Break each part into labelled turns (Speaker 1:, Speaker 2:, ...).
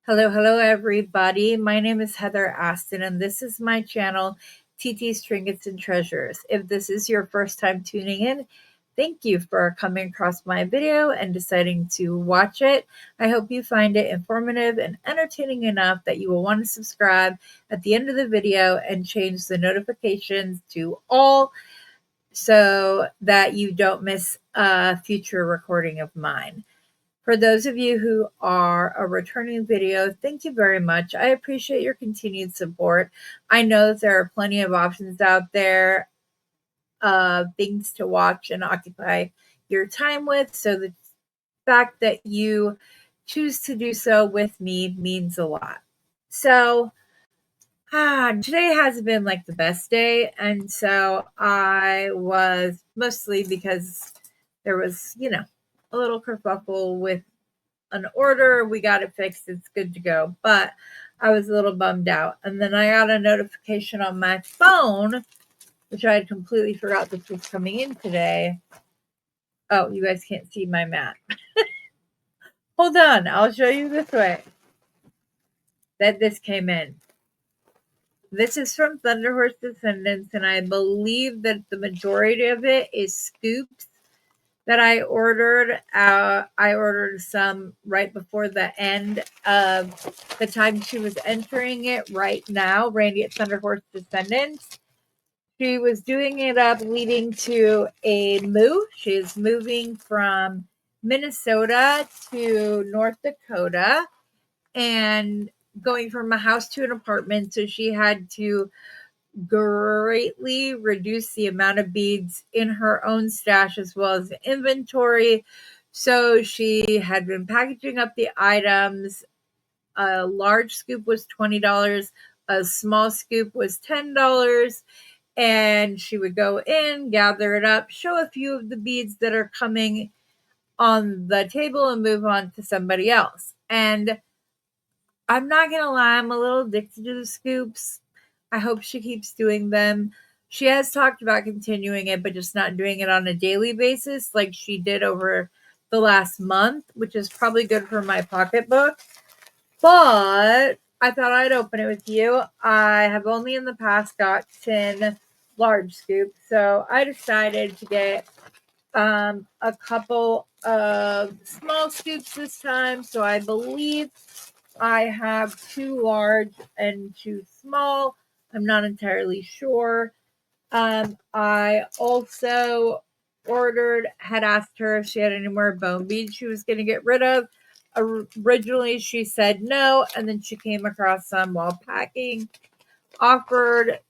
Speaker 1: Hello, everybody. My name is Heather Aston, and this is my channel, TT's Trinkets and Treasures. If this is your first time tuning in, thank you for coming across my video and deciding to watch it. I hope you find it informative and entertaining enough that you will want to subscribe at the end of the video and change the notifications to all so that you don't miss a future recording of mine. For those of you who are a returning video, thank you very much. I appreciate your continued support. I know that there are plenty of options out there, things to watch and occupy your time with. So the fact that you choose to do so with me means a lot. So today hasn't been like the best day. And so I was mostly because there was, a little kerfuffle with an order. We got it fixed. It's good to go. But I was a little bummed out. And then I got a notification on my phone, which I had completely forgot this was coming in today. Oh, you guys can't see my mat. Hold on. I'll show you this way. That this came in. This is from Thunderhorse Descendants, and I believe that the majority of it is scoops that I ordered. I ordered some right before the end of the time she was entering it right now, Randy at Thunderhorse Descendants. She was doing it up leading to a move. She is moving from Minnesota to North Dakota and going from a house to an apartment. So she had to greatly reduce the amount of beads in her own stash as well as the inventory. So she had been packaging up the items. A large scoop was $20, a small scoop was $10, and she would go in, gather it up, show a few of the beads that are coming on the table, and move on to somebody else. And I'm not gonna lie, I'm a little addicted to the scoops. I hope she keeps doing them. She has talked about continuing it, but just not doing it on a daily basis like she did over the last month, which is probably good for my pocketbook. But I thought I'd open it with you. I have only in the past gotten large scoops, so I decided to get a couple of small scoops this time. So I believe I have 2 large and 2 small. I'm not entirely sure. I also had asked her if she had any more bone beads she was going to get rid of. Originally, she said no, and then she came across some while packing, offered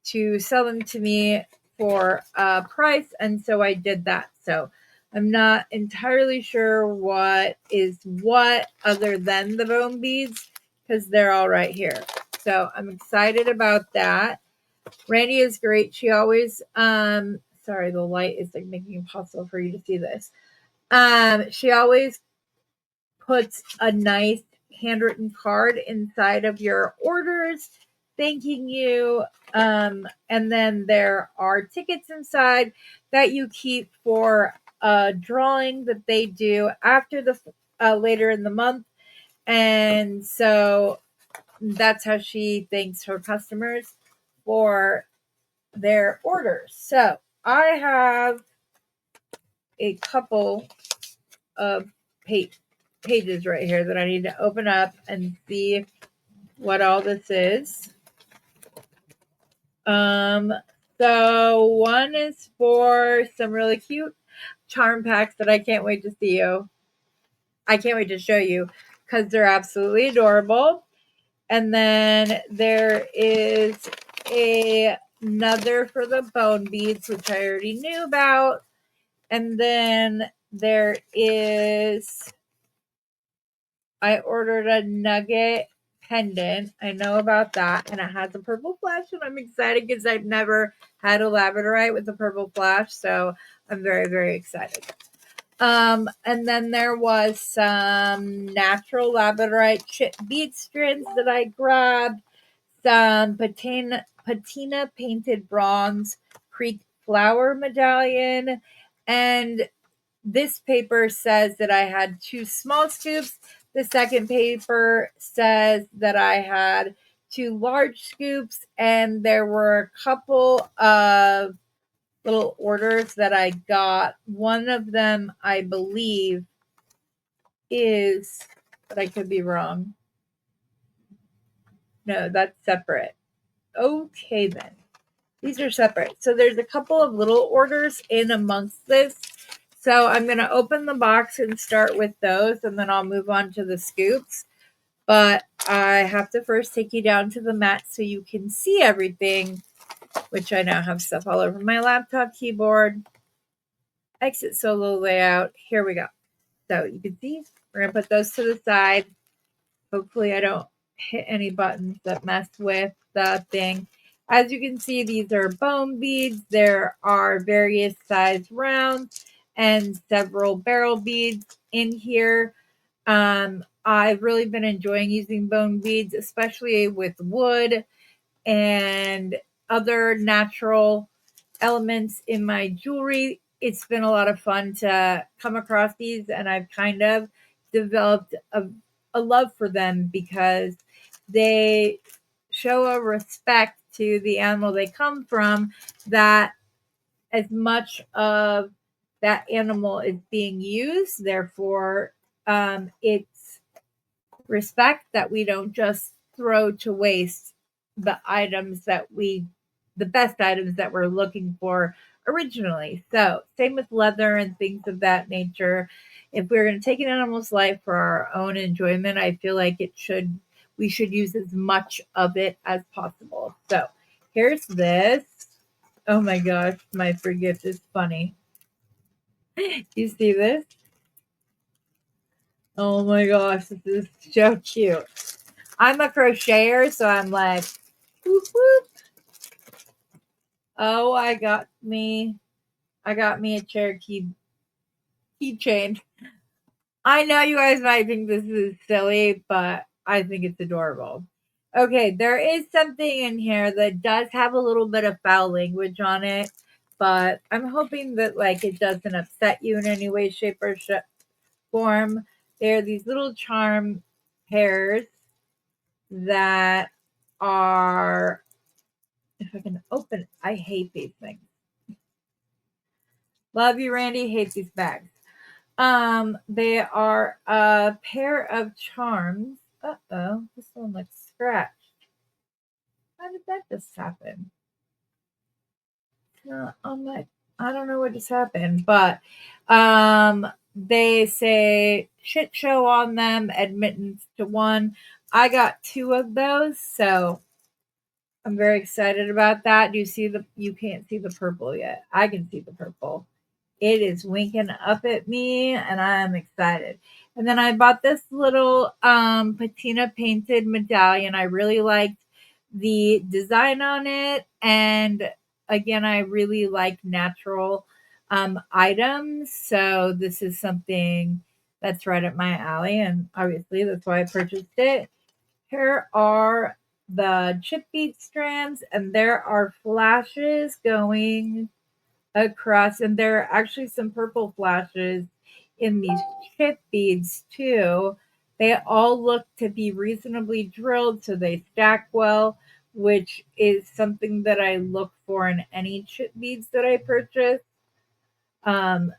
Speaker 1: to sell them to me for a price, and so I did that. So I'm not entirely sure what is what other than the bone beads because they're all right here. So I'm excited about that. Randy is great. She always sorry, the light is like making it impossible for you to see this. She always puts a nice handwritten card inside of your orders thanking you. And then there are tickets inside that you keep for a drawing that they do after the later in the month. And so that's how she thanks her customers for their orders. So I have a couple of pages right here that I need to open up and see what all this is. So one is for some really cute charm packs that I can't wait to see you. I can't wait to show you because they're absolutely adorable. And then there is another for the bone beads, which I already knew about. And then there is, I ordered a nugget pendant. I know about that. And it has a purple flash. And I'm excited because I've never had a labradorite with a purple flash. So I'm very, very excited. And then there was some natural labradorite chip bead strands that I grabbed. Some patina painted bronze Creek flower medallion. And this paper says that I had 2 small scoops The second paper says that I had 2 large scoops, and there were a couple of little orders that I got. One of them, I believe, is, but I could be wrong. No, that's separate. Okay, then. These are separate. So there's a couple of little orders in amongst this. So I'm going to open the box and start with those, and then I'll move on to the scoops. But I have to first take you down to the mat so you can see everything, which I now have stuff all over my laptop keyboard. Exit solo layout. Here we go. So you can see we're going to put those to the side. Hopefully I don't hit any buttons that mess with the thing. As you can see, these are bone beads. There are various size rounds and several barrel beads in here. I've really been enjoying using bone beads, especially with wood and other natural elements in my jewelry. It's been a lot of fun to come across these, and I've kind of developed a love for them because they show a respect to the animal they come from, that as much of that animal is being used, therefore it's respect that we don't just throw to waste the best items that we're looking for originally. So same with leather and things of that nature. If we're going to take an animal's life for our own enjoyment, I feel like we should use as much of it as possible. So here's this. Oh my gosh, my free gift is funny. You see this? Oh my gosh, this is so cute. I'm a crocheter, so I'm like, whoop, whoop. Oh, I got me a Cherokee keychain. I know you guys might think this is silly, but I think it's adorable. Okay, there is something in here that does have a little bit of foul language on it, but I'm hoping that it doesn't upset you in any way, shape, or form. They're these little charm pairs that are, if I can open, I hate these things. Love you, Randy. Hate these bags. They are a pair of charms. Uh-oh, this one looks scratched. How did that just happen? I don't know what just happened, but they say shit show on them, admittance to one. I got 2 of those, so I'm very excited about that. You can't see the purple yet. I can see the purple. It is winking up at me, and I am excited. And then I bought this little patina painted medallion. I really liked the design on it, and again, I really like natural items, so this is something that's right up my alley, and obviously that's why I purchased it. Here are the chip bead strands, and there are flashes going across, and there are actually some purple flashes in these chip beads too. They all look to be reasonably drilled, so they stack well, which is something that I look for in any chip beads that I purchase.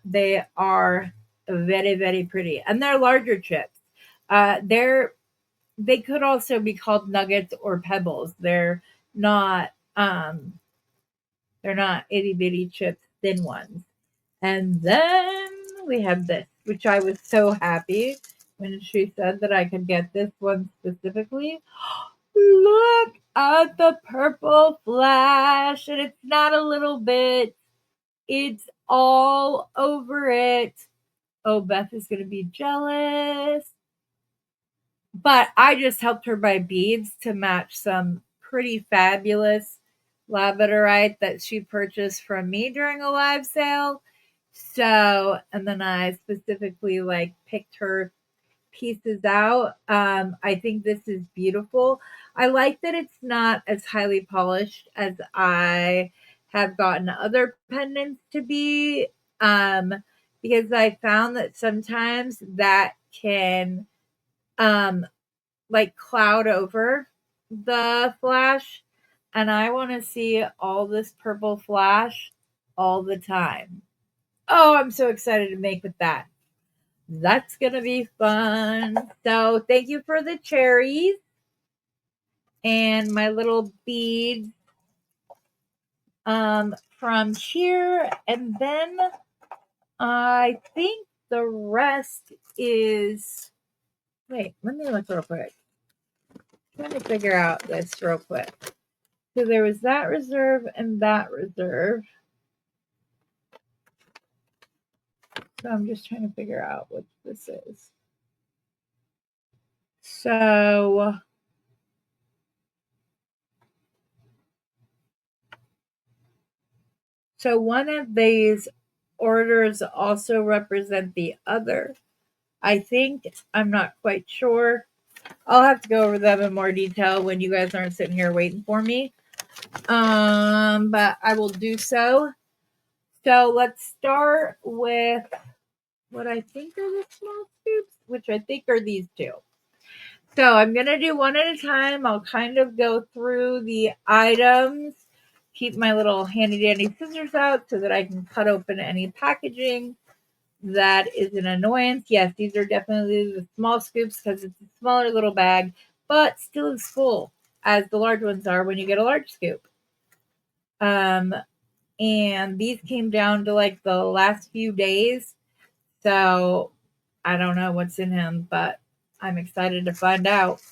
Speaker 1: They are very, very pretty, and they're larger chips. They could also be called nuggets or pebbles. Not um, they're not itty bitty chips, thin ones. And then we have this, which I was so happy when she said that I could get this one specifically. Look at the purple flash, and it's not a little bit, it's all over it. Oh, Beth is going to be jealous. But I just helped her buy beads to match some pretty fabulous labradorite that she purchased from me during a live sale. So, and then I specifically picked her pieces out. I think this is beautiful. I like that it's not as highly polished as I have gotten other pendants to be, because I found that sometimes that can like cloud over the flash, and I want to see all this purple flash all the time. Oh, I'm so excited to make with that. That's gonna be fun. So thank you for the cherries and my little beads from here. And then I think the rest is, wait, let me look real quick. I'm trying to figure out this real quick. So there was that reserve and that reserve. So I'm just trying to figure out what this is. So one of these orders also represent the other. I think, I'm not quite sure. I'll have to go over them in more detail when you guys aren't sitting here waiting for me. But I will do so. So let's start with what I think are the small scoops, which I think are these two. So I'm going to do one at a time. I'll kind of go through the items, keep my little handy dandy scissors out so that I can cut open any packaging that is an annoyance. Yes, these are definitely the small scoops because it's a smaller little bag, but still as full as the large ones are when you get a large scoop. And these came down to like the last few days. So I don't know what's in him, but I'm excited to find out.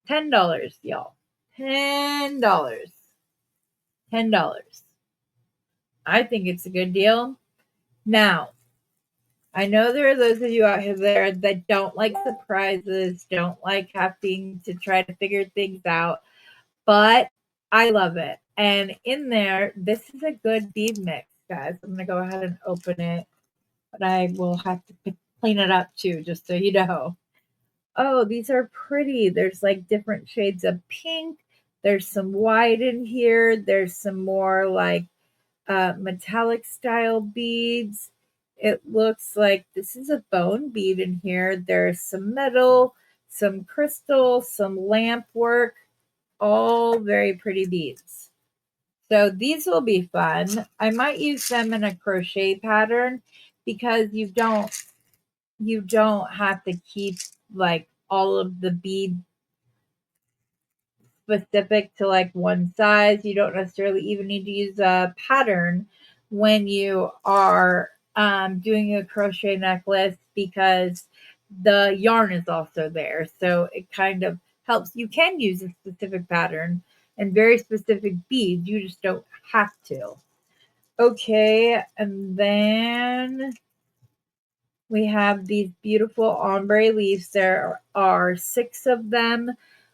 Speaker 1: $10, y'all. $10. $10. I think it's a good deal. Now, I know there are those of you out there that don't like surprises, don't like having to try to figure things out, but I love it. And in there, this is a good bead mix, guys. I'm going to go ahead and open it, but I will have to clean it up too, just so you know. Oh, these are pretty. There's like different shades of pink. There's some white in here. There's some more like metallic style beads. It looks like this is a bone bead in here. There's some metal, some crystal, some lamp work, all very pretty beads. So these will be fun. I might use them in a crochet pattern because you don't have to keep like all of the bead specific to like one size. You don't necessarily even need to use a pattern when you are doing a crochet necklace because the yarn is also there. So it kind of helps. You can use a specific pattern and very specific beads. You just don't have to. Okay, and then we have these beautiful ombre leaves. There are 6 of them.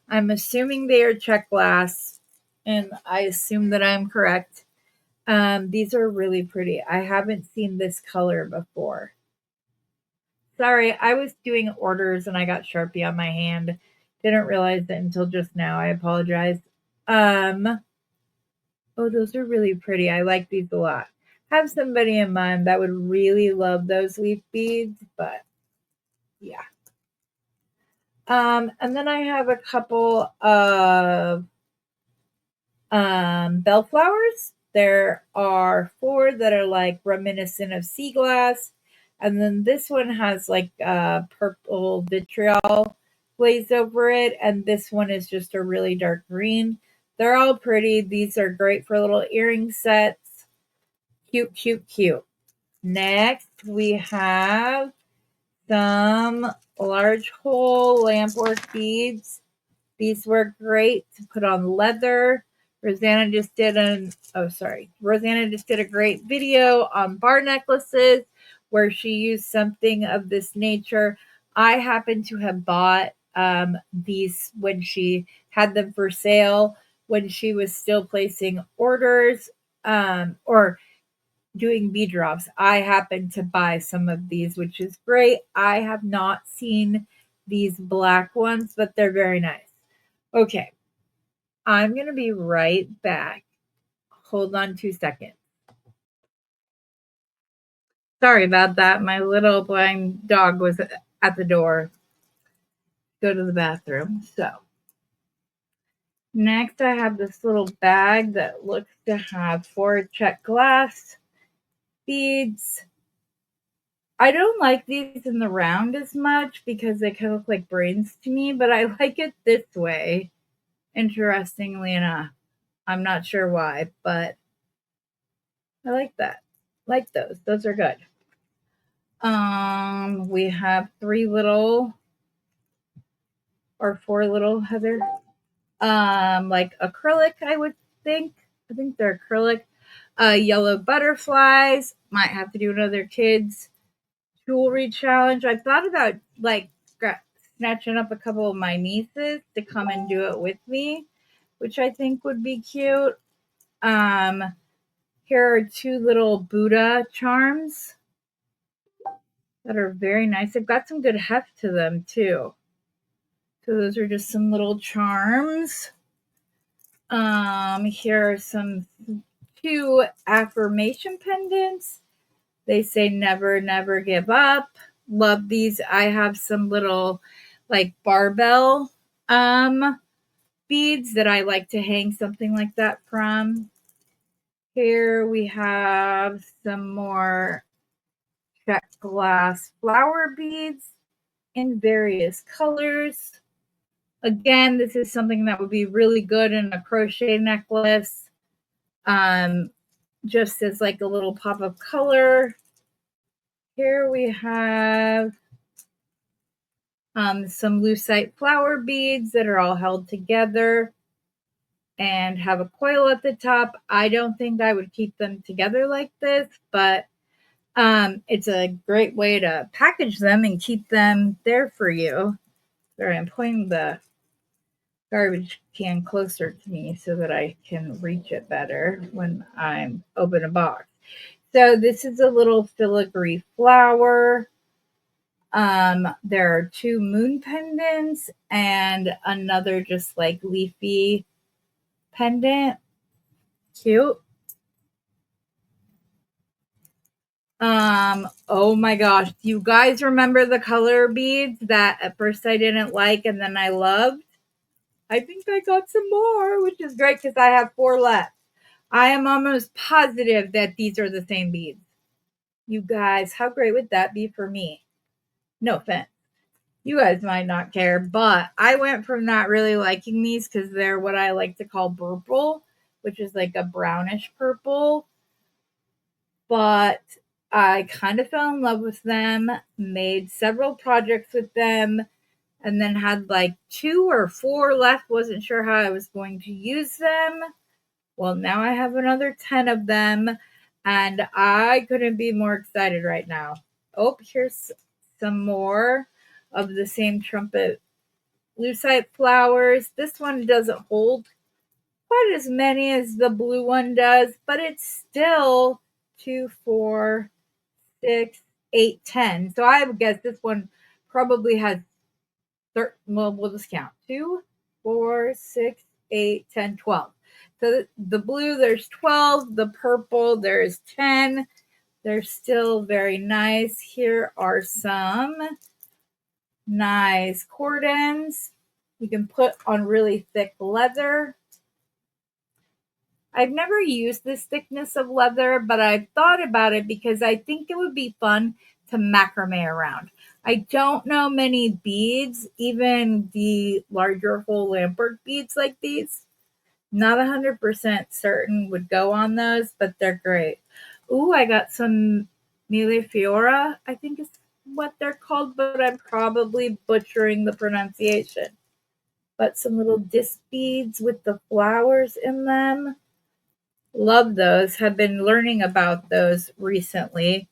Speaker 1: I'm assuming they are check glass, and I assume that I'm correct. These are really pretty. I haven't seen this color before. Sorry, I was doing orders and I got Sharpie on my hand. Didn't realize it until just now. I apologize. Oh, those are really pretty. I like these a lot. Have somebody in mind that would really love those leaf beads, but yeah. And then I have a couple of bellflowers. There are 4 that are like reminiscent of sea glass. And then this one has like purple vitriol glaze over it. And this one is just a really dark green. They're all pretty. These are great for little earring sets. Cute, cute, cute. Next, we have some large hole lampwork beads. These were great to put on leather. Rosanna just did a great video on bar necklaces where she used something of this nature. I happen to have bought these when she had them for sale, when she was still placing orders or doing bead drops. I happen to buy some of these, which is great. I have not seen these black ones, but they're very nice. Okay, I'm going to be right back. Hold on 2 seconds. Sorry about that. My little blind dog was at the door. go to the bathroom. So next I have this little bag that looks to have 4 check glass beads. I don't like these in the round as much because they kind of look like brains to me, but I like it this way, interestingly enough. I'm not sure why, but I like that. Like those. Those are good. We have 3 little or 4 little, Heather. Like acrylic, I would think. I think they're acrylic. Yellow butterflies. Might have to do another kids jewelry challenge. I thought about like snatching up a couple of my nieces to come and do it with me, which I think would be cute. Here are 2 little Buddha charms that are very nice. They've got some good heft to them too. So those are just some little charms. Here are some 2 affirmation pendants. They say never, never give up. Love these. I have some little like barbell beads that I like to hang something like that from. Here we have some more check glass flower beads in various colors. Again, this is something that would be really good in a crochet necklace. Just as like a little pop of color. Here we have some lucite flower beads that are all held together and have a coil at the top. I don't think I would keep them together like this, but it's a great way to package them and keep them there for you. Sorry, I'm pointing the garbage can closer to me so that I can reach it better when I'm open a box. So this is a little filigree flower. There are 2 moon pendants and another just like leafy pendant. Cute. Oh my gosh. Do you guys remember the color beads that at first I didn't like and then I loved? I think I got some more, which is great because I have 4 left. I am almost positive that these are the same beads. You guys, how great would that be for me? No offense. You guys might not care, but I went from not really liking these because they're what I like to call purple, which is like a brownish purple. But I kind of fell in love with them, made several projects with them, and then had like 2 or 4 left. Wasn't sure how I was going to use them. Well, now I have another 10 of them, and I couldn't be more excited right now. Oh, here's some more of the same trumpet lucite flowers. This one doesn't hold quite as many as the blue one does, but it's still 2, 4, 6, 8, 10. So I would guess this one probably has, well, we'll just count 2, 4, 6, 8, 10, 12. So the blue, there's 12. The purple, there's 10. They're still very nice. Here are some nice cord ends you can put on really thick leather. I've never used this thickness of leather, but I've thought about it because I think it would be fun to macrame around. I don't know many beads, even the larger whole lampwork beads like these. Not 100% certain would go on those, but they're great. Ooh, I got some Millefiora, I think is what they're called, but I'm probably butchering the pronunciation. But some little disc beads with the flowers in them. Love those. Have been learning about those recently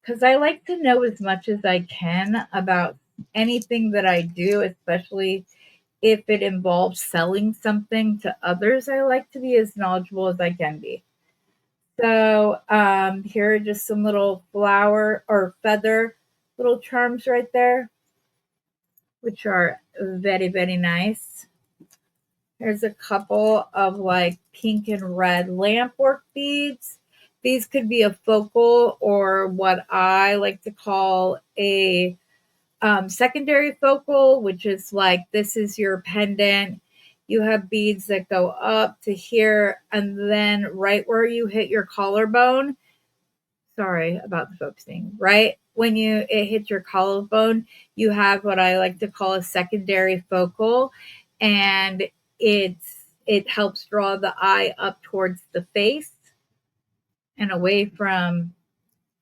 Speaker 1: because I like to know as much as I can about anything that I do, especially if it involves selling something to others. I like to be as knowledgeable as I can be. So here are just some little flower or feather little charms right there, which are very, very nice. There's a couple of like pink and red lampwork beads. These could be a focal or what I like to call a Secondary focal, which is like this is your pendant. You have beads that go up to here, and then right where you hit your collarbone. Sorry about the focusing. Right when it hits your collarbone, you have what I like to call a secondary focal, and it helps draw the eye up towards the face and away from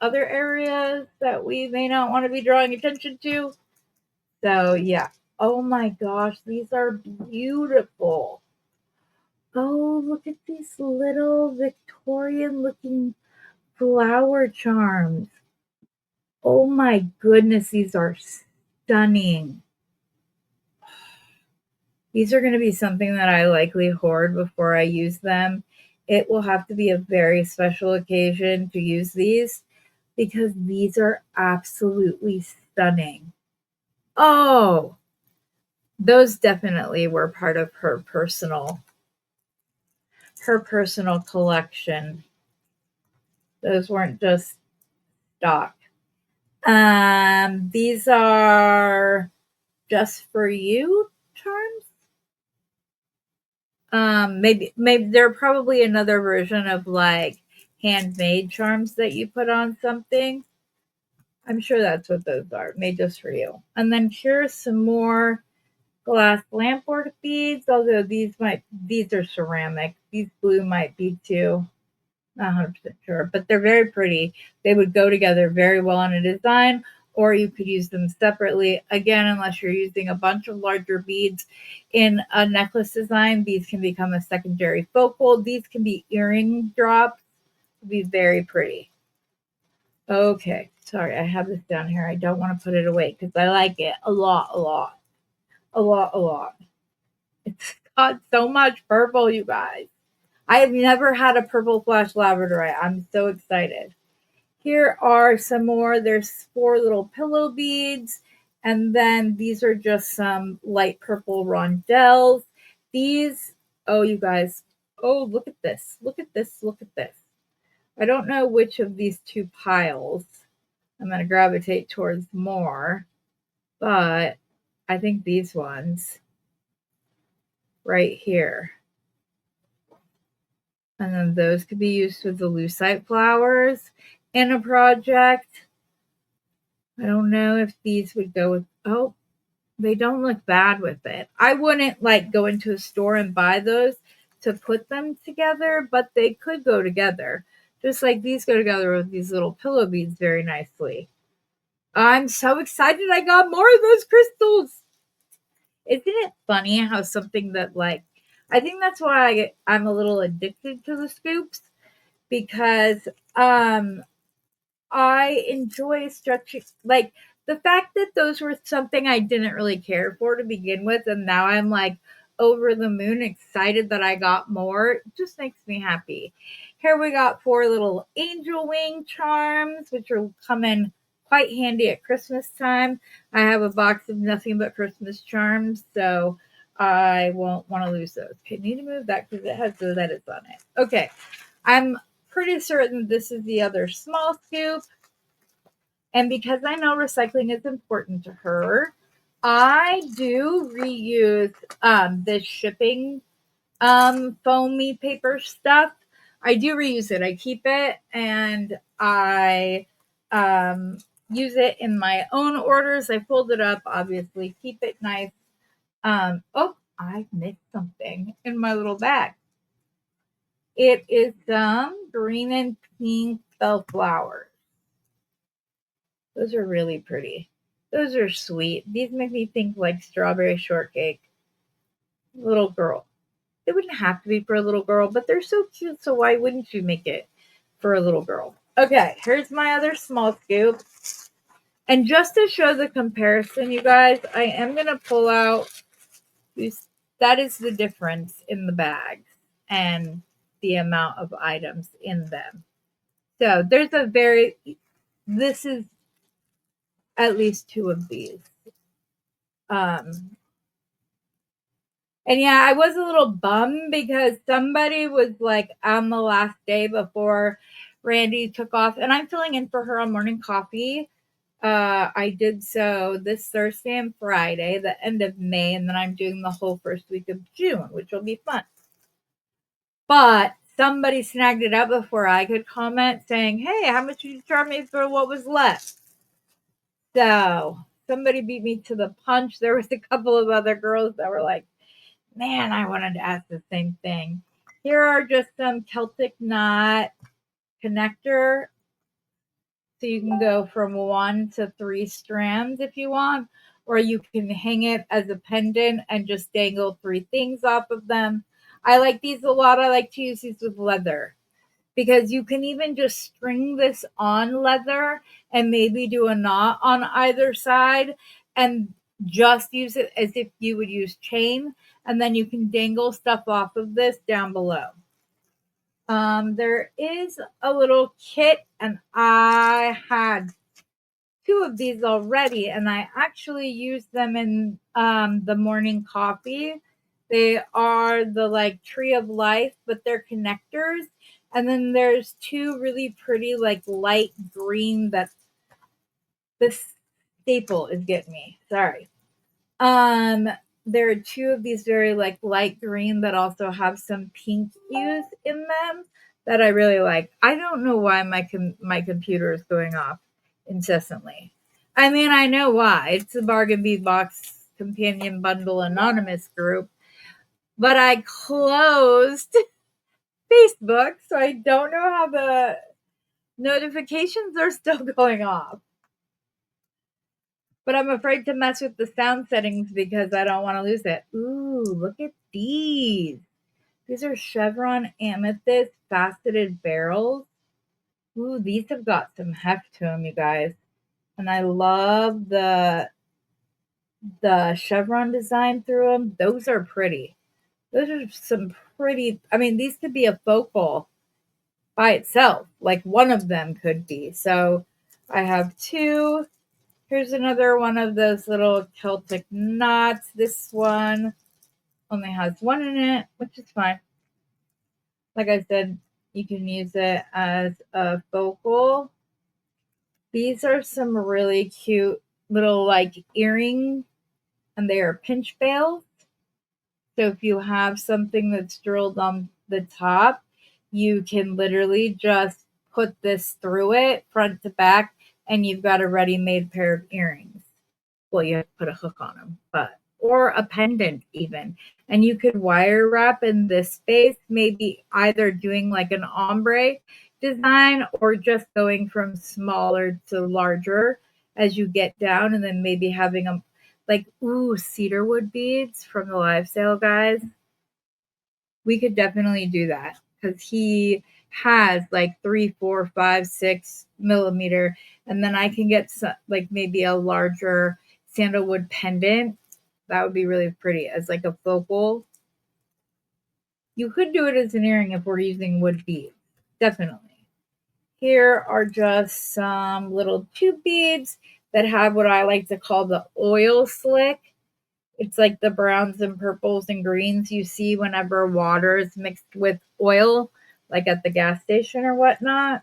Speaker 1: other areas that we may not want to be drawing attention to. So, yeah. Oh my gosh, these are beautiful. Oh, look at these little Victorian looking flower charms. Oh my goodness, these are stunning. These are going to be something that I likely hoard before I use them. It will have to be a very special occasion to use these because these are absolutely stunning. Oh, those definitely were part of her personal collection. Those weren't just stock. These are just for you charms. Maybe they're probably another version of like handmade charms that you put on something. I'm sure that's what those are, made just for you. And then here's some more glass lampwork beads, although these are ceramic. These blue might be too. Not 100% sure, but they're very pretty. They would go together very well in a design, or you could use them separately. Again, unless you're using a bunch of larger beads in a necklace design, these can become a secondary focal. These can be earring drops. It'd be very pretty. Okay, sorry, I have this down here. I don't want to put it away because I like it a lot, a lot, a lot, a lot. It's got so much purple, you guys. I have never had a purple flash labradorite. I'm so excited. Here are some more. There's 4 little pillow beads. And then these are just some light purple rondelles. These, oh, you guys. Oh, look at this. Look at this. Look at this. I don't know which of these 2 piles I'm going to gravitate towards more. But I think these ones right here. And then those could be used with the lucite flowers in a project. I don't know if these would go with, oh, they don't look bad with it. I wouldn't like go into a store and buy those to put them together, but they could go together. Just like these go together with these little pillow beads very nicely. I'm so excited I got more of those crystals. Isn't it funny how something that like, I think that's why I'm a little addicted to the scoops because I enjoy stretching like the fact that those were something I didn't really care for to begin with, and now I'm like over the moon excited that I got more. It just makes me happy. Here we got 4 little angel wing charms, which will come in quite handy at Christmas time. I have a box of nothing but Christmas charms, so I won't want to lose those. Okay, need to move that because it has the letters on it. Okay, I'm pretty certain this is the other small scoop. And because I know recycling is important to her, I do reuse this shipping foamy paper stuff. I do reuse it. I keep it and I use it in my own orders. I fold it up, obviously, keep it nice. Oh, I missed something in my little bag. It is some green and pink bellflowers. Those are really pretty. Those are sweet. These make me think like strawberry shortcake. Little girl. They wouldn't have to be for a little girl, but they're so cute, so why wouldn't you make it for a little girl? Okay, here's my other small scoop. And just to show the comparison, you guys, I am going to pull out these. That is the difference in the bags and the amount of items in them. So there's this is at least 2 of these. And yeah, I was a little bummed because somebody was like on the last day before Randy took off, and I'm filling in for her on morning coffee. I did so this Thursday and Friday, the end of May, and then I'm doing the whole first week of June, which will be fun. But somebody snagged it up before I could comment saying, hey, how much did you charge me for what was left? So somebody beat me to the punch. There was a couple of other girls that were like, man, I wanted to ask the same thing. Here are just some Celtic knot connector. So you can go from 1 to 3 strands if you want, or you can hang it as a pendant and just dangle 3 things off of them. I like these a lot. I like to use these with leather because you can even just string this on leather and maybe do a knot on either side and just use it as if you would use chain, and then you can dangle stuff off of this down below. There is a little kit, and I had 2 of these already, and I actually used them in the morning coffee. They are the like Tree of Life, but they're connectors. And then there's 2 really pretty like light green that this staple is getting me. Sorry. There are 2 of these very like light green that also have some pink hues in them that I really like. I don't know why my computer is going off incessantly. I mean, I know why. It's the Bargain Bee Box Companion Bundle Anonymous group, but I closed Facebook, so I don't know how the notifications are still going off. But I'm afraid to mess with the sound settings because I don't want to lose it. Ooh, look at these. These are chevron amethyst faceted barrels. Ooh, these have got some heft to them, you guys. And I love the chevron design through them. Those are pretty. Those are some pretty, I mean, these could be a focal by itself. Like one of them could be. So I have 2. Here's another one of those little Celtic knots. This one only has 1 in it, which is fine. Like I said, you can use it as a focal. These are some really cute little like earring, and they are pinch bails. So if you have something that's drilled on the top, you can literally just put this through it front to back, and you've got a ready-made pair of earrings. Well, you have to put a hook on them, or a pendant even. And you could wire wrap in this space, maybe either doing like an ombre design or just going from smaller to larger as you get down, and then maybe having them like, cedarwood beads from the live sale, guys. We could definitely do that because he has like 3, 4, 5, 6 millimeter, and then I can get some, like maybe a larger sandalwood pendant. That would be really pretty as like a focal. You could do it as an earring if we're using wood beads. Definitely. Here are just some little tube beads that have what I like to call the oil slick. It's like the browns and purples and greens you see whenever water is mixed with oil, like at the gas station or whatnot.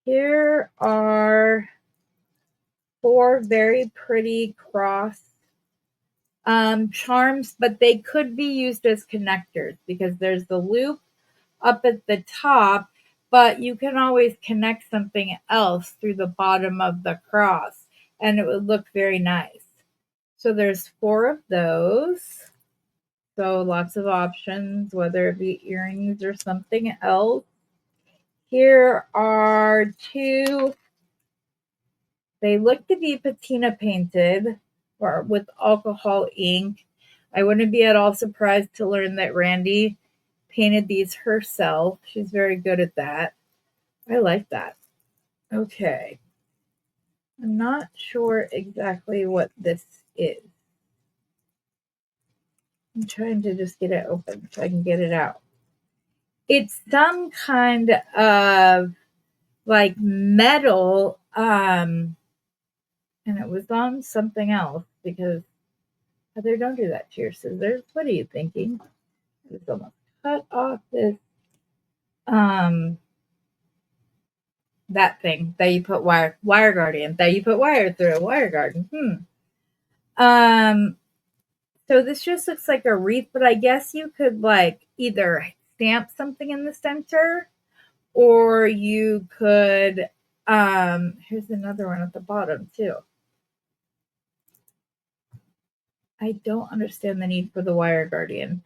Speaker 1: Here are 4 very pretty cross charms, but they could be used as connectors because there's the loop up at the top, but you can always connect something else through the bottom of the cross and it would look very nice. So there's 4 of those. So lots of options, whether it be earrings or something else. Here are 2. They look to be patina painted or with alcohol ink. I wouldn't be at all surprised to learn that Randy painted these herself. She's very good at that. I like that. Okay. I'm not sure exactly what this is. I'm trying to just get it open so I can get it out. It's some kind of like metal, and it was on something else because Heather, don't do that to your scissors. What are you thinking? It's almost cut off this That thing that you put wire guardian, that you put wire through, wire garden. Um, so this just looks like a wreath, but I guess you could like either stamp something in the center, or you could here's another one at the bottom too. I don't understand the need for the wire guardian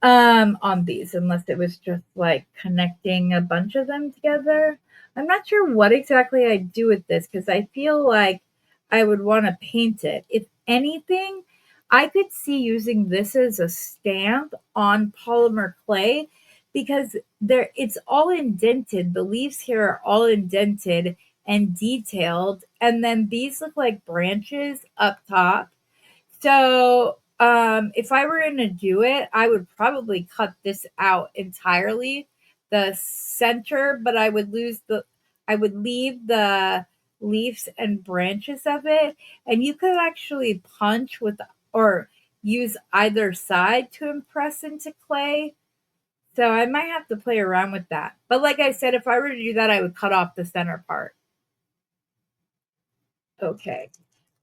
Speaker 1: on these, unless it was just like connecting a bunch of them together. I'm not sure what exactly I'd do with this because I feel like I would want to paint it. If anything, I could see using this as a stamp on polymer clay because it's all indented. The leaves here are all indented and detailed, and then these look like branches up top. So, if I were going to do it, I would probably cut this out entirely, the center, but I would leave the leaves and branches of it. And you could actually punch with or use either side to impress into clay. So I might have to play around with that. But like I said, if I were to do that, I would cut off the center part. Okay.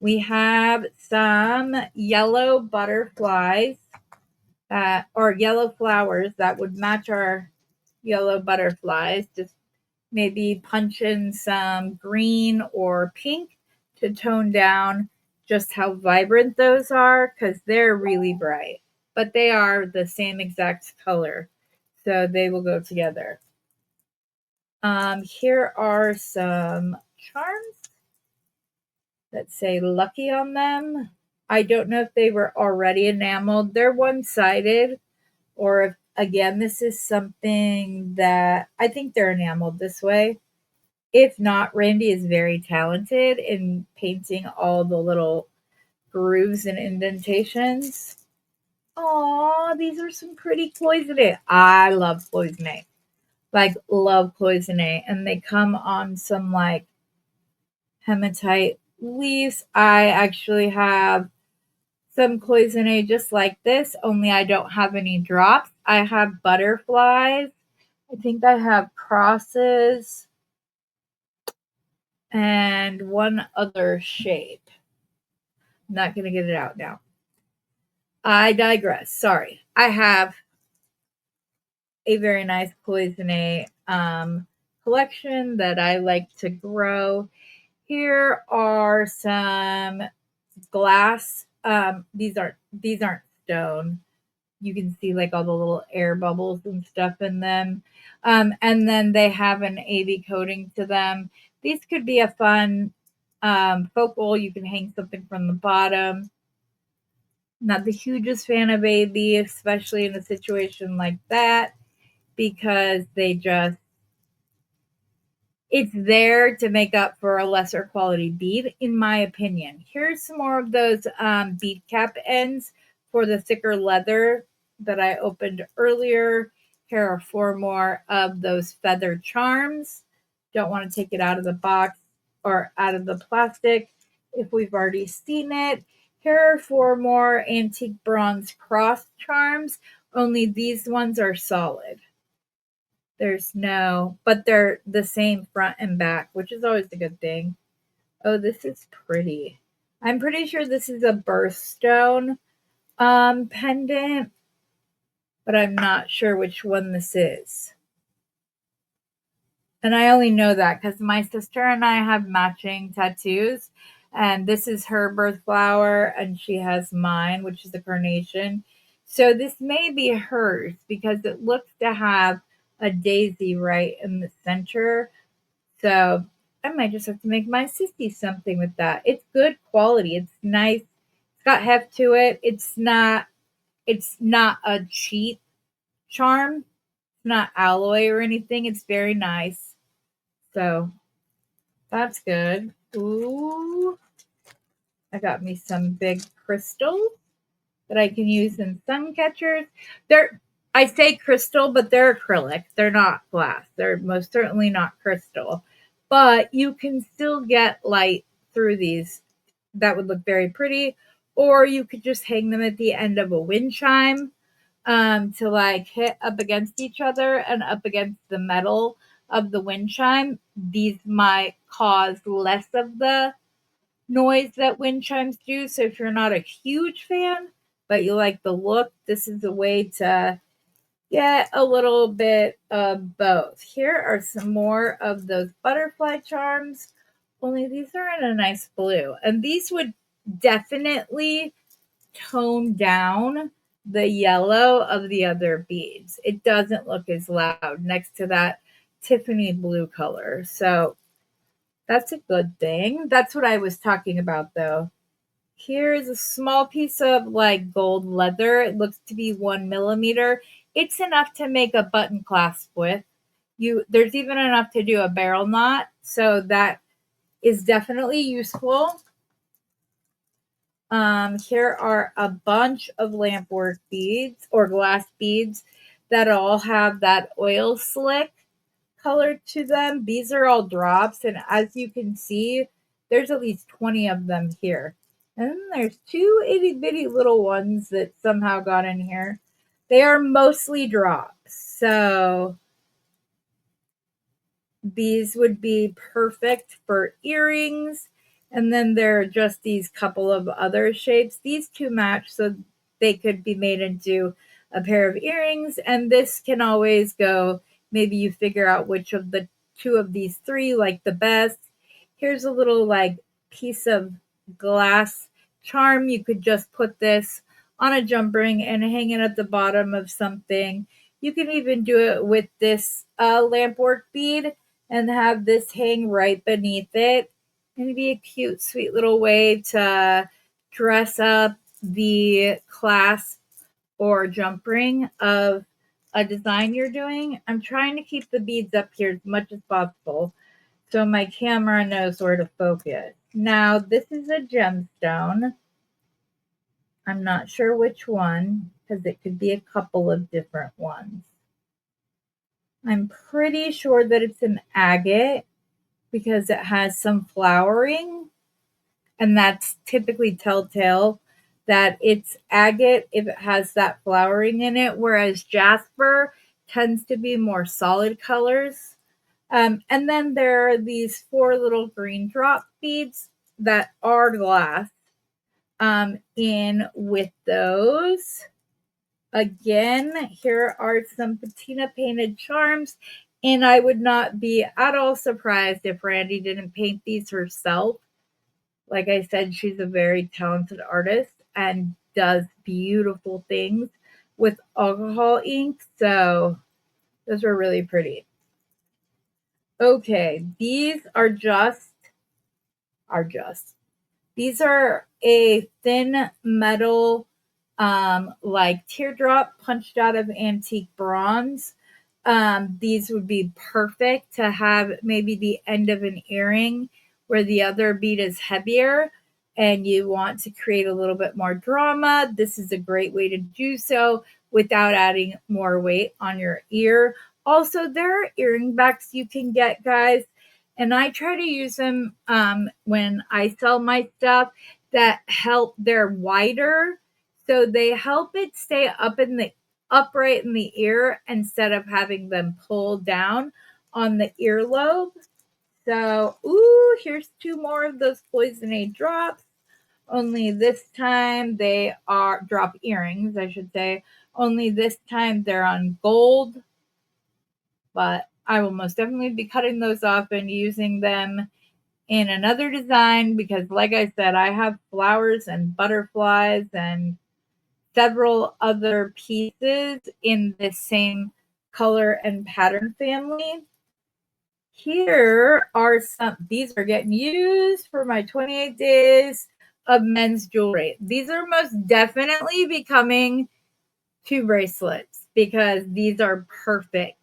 Speaker 1: We have some yellow butterflies or yellow flowers that would match our yellow butterflies. Just maybe punch in some green or pink to tone down just how vibrant those are because they're really bright, but they are the same exact color. So they will go together. Here are some charms that say lucky on them. I don't know if they were already enameled. They're one-sided, or if, again, this is something that I think they're enameled this way. If not, Randy is very talented in painting all the little grooves and indentations. Aw, these are some pretty cloisonne. I love cloisonne. Like, love cloisonne. And they come on some, like, hematite leaves. I actually have some cloisonne just like this, only I don't have any drops. I have butterflies. I think I have crosses and one other shape. I'm not going to get it out now. I digress. Sorry. I have a very nice cloisonne collection that I like to grow. Here are some glass. These aren't stone. You can see like all the little air bubbles and stuff in them. And then they have an AV coating to them. These could be a fun focal. You can hang something from the bottom. Not the hugest fan of AV, especially in a situation like that, because it's there to make up for a lesser quality bead, in my opinion. Here's some more of those bead cap ends for the thicker leather that I opened earlier. Here are 4 more of those feather charms. Don't want to take it out of the box or out of the plastic if we've already seen it. Here are 4 more antique bronze cross charms, only these ones are solid. But they're the same front and back, which is always a good thing. Oh, this is pretty. I'm pretty sure this is a birthstone pendant, but I'm not sure which one this is. And I only know that because my sister and I have matching tattoos, and this is her birth flower, and she has mine, which is a carnation. So this may be hers because it looks to have a daisy right in the center. So I might just have to make my sissy something with that. It's good quality. It's nice. It's got heft to it. It's not a cheap charm. It's not alloy or anything. It's very nice. So that's good. Ooh. I got me some big crystals that I can use in sun catchers. I say crystal, but they're acrylic. They're not glass. They're most certainly not crystal. But you can still get light through these. That would look very pretty. Or you could just hang them at the end of a wind chime to like hit up against each other and up against the metal of the wind chime. These might cause less of the noise that wind chimes do. So if you're not a huge fan, but you like the look, this is a way to get a little bit of both. Here are some more of those butterfly charms, only these are in a nice blue. And these would definitely tone down the yellow of the other beads. It doesn't look as loud next to that Tiffany blue color. So that's a good thing. That's what I was talking about though. Here's a small piece of like gold leather. It looks to be 1 millimeter. It's enough to make a button clasp with. There's even enough to do a barrel knot. So that is definitely useful. Here are a bunch of lampwork beads or glass beads that all have that oil slick color to them. These are all drops, and as you can see, there's at least 20 of them here. And then there's two itty bitty little ones that somehow got in here. They are mostly drops, so these would be perfect for earrings. And then there are just these couple of other shapes. These two match, so they could be made into a pair of earrings. And this can always go, maybe you figure out which of the two of these three like the best. Here's a little like piece of glass charm. You could just put this on a jump ring and hang it at the bottom of something. You can even do it with this lampwork bead and have this hang right beneath it. It'd be a cute, sweet little way to dress up the clasp or jump ring of a design you're doing. I'm trying to keep the beads up here as much as possible so my camera knows where to focus. Now, this is a gemstone. I'm not sure which one because it could be a couple of different ones. I'm pretty sure that it's an agate because it has some flowering, and that's typically telltale that it's agate if it has that flowering in it, whereas jasper tends to be more solid colors. And then there are these 4 little green drop beads that are glass in with those. Again, here are some patina painted charms, and I would not be at all surprised if Randy didn't paint these herself. Like I said, she's a very talented artist and does beautiful things with alcohol ink, so those are really pretty. Okay, these are these are a thin metal like teardrop punched out of antique bronze. These would be perfect to have maybe the end of an earring where the other bead is heavier and you want to create a little bit more drama. This is a great way to do so without adding more weight on your ear. Also, there are earring backs you can get, guys, and I try to use them when I sell my stuff that help. They're wider, so they help it stay upright in the ear instead of having them pull down on the earlobe. So, ooh, here's 2 more of those poisonade drops. Only this time they are drop earrings, I should say. Only this time they're on gold, but I will most definitely be cutting those off and using them in another design because, like I said, I have flowers and butterflies and several other pieces in this same color and pattern family. Here are these are getting used for my 28 days of men's jewelry. These are most definitely becoming 2 bracelets because these are perfect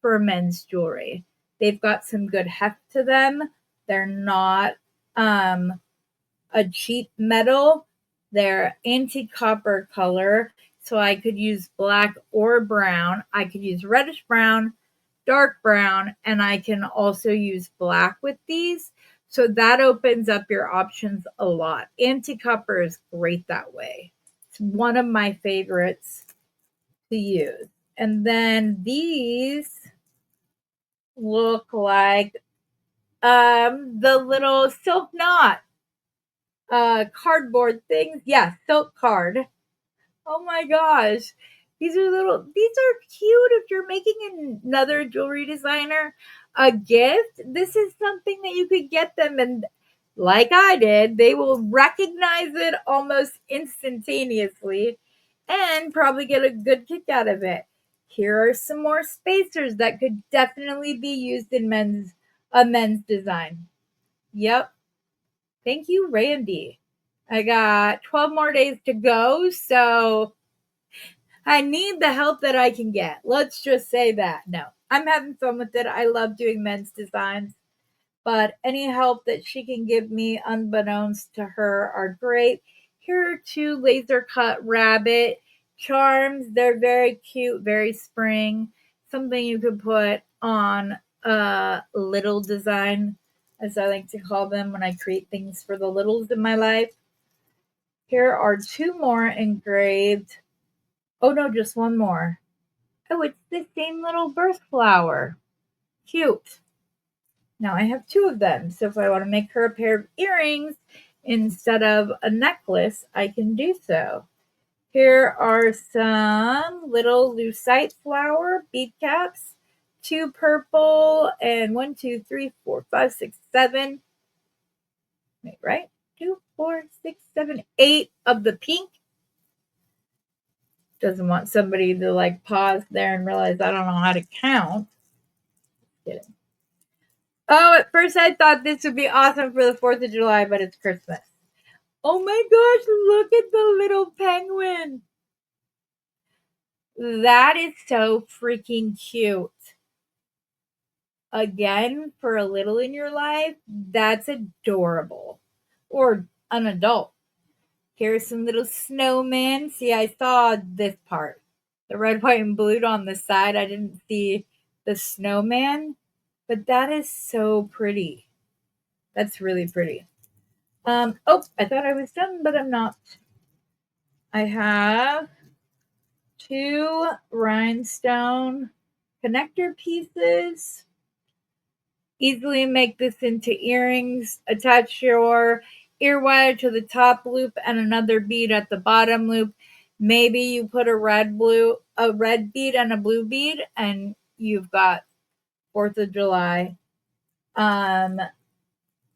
Speaker 1: for men's jewelry. They've got some good heft to them. They're not a cheap metal. They're anti-copper color, so I could use black or brown. I could use reddish brown, dark brown, and I can also use black with these. So that opens up your options a lot. Anti-copper is great that way. It's one of my favorites to use. And then these look like the little silk knot cardboard things. Yeah, silk card. Oh my gosh. These are cute if you're making another jewelry designer a gift. This is something that you could get them, and like I did, they will recognize it almost instantaneously and probably get a good kick out of it. Here are some more spacers that could definitely be used in men's design. Yep. Thank you, Randy. I got 12 more days to go, so I need the help that I can get. Let's just say that. No, I'm having fun with it. I love doing men's designs, but any help that she can give me, unbeknownst to her, are great. Here are two laser cut rabbit charms. They're very cute, very spring. Something you could put on a little design, as I like to call them when I create things for the littles in my life. Here are two more engraved. Oh no, just one more. Oh, it's the same little birth flower. Cute. Now I have two of them. So if I want to make her a pair of earrings instead of a necklace, I can do so. Here are some little lucite flower bead caps. Two purple and 1, 2, 3, 4, 5, 6, 7. Wait, right? 2, 4, 6, 7, 8 of the pink. Doesn't want somebody to like pause there and realize I don't know how to count. Kidding. Oh, at first I thought this would be awesome for the 4th of July, but it's Christmas. Oh my gosh, look at the little penguin. That is so freaking cute. Again, for a little in your life, that's adorable. Or an adult. Here's some little snowmen. See, I saw this part. The red, white, and blue on the side. I didn't see the snowman, but that is so pretty. That's really pretty. Oh, I thought I was done, but I'm not. I have two rhinestone connector pieces. Easily make this into earrings. Attach your ear wire to the top loop and another bead at the bottom loop. Maybe you put a red bead and a blue bead, and you've got 4th of July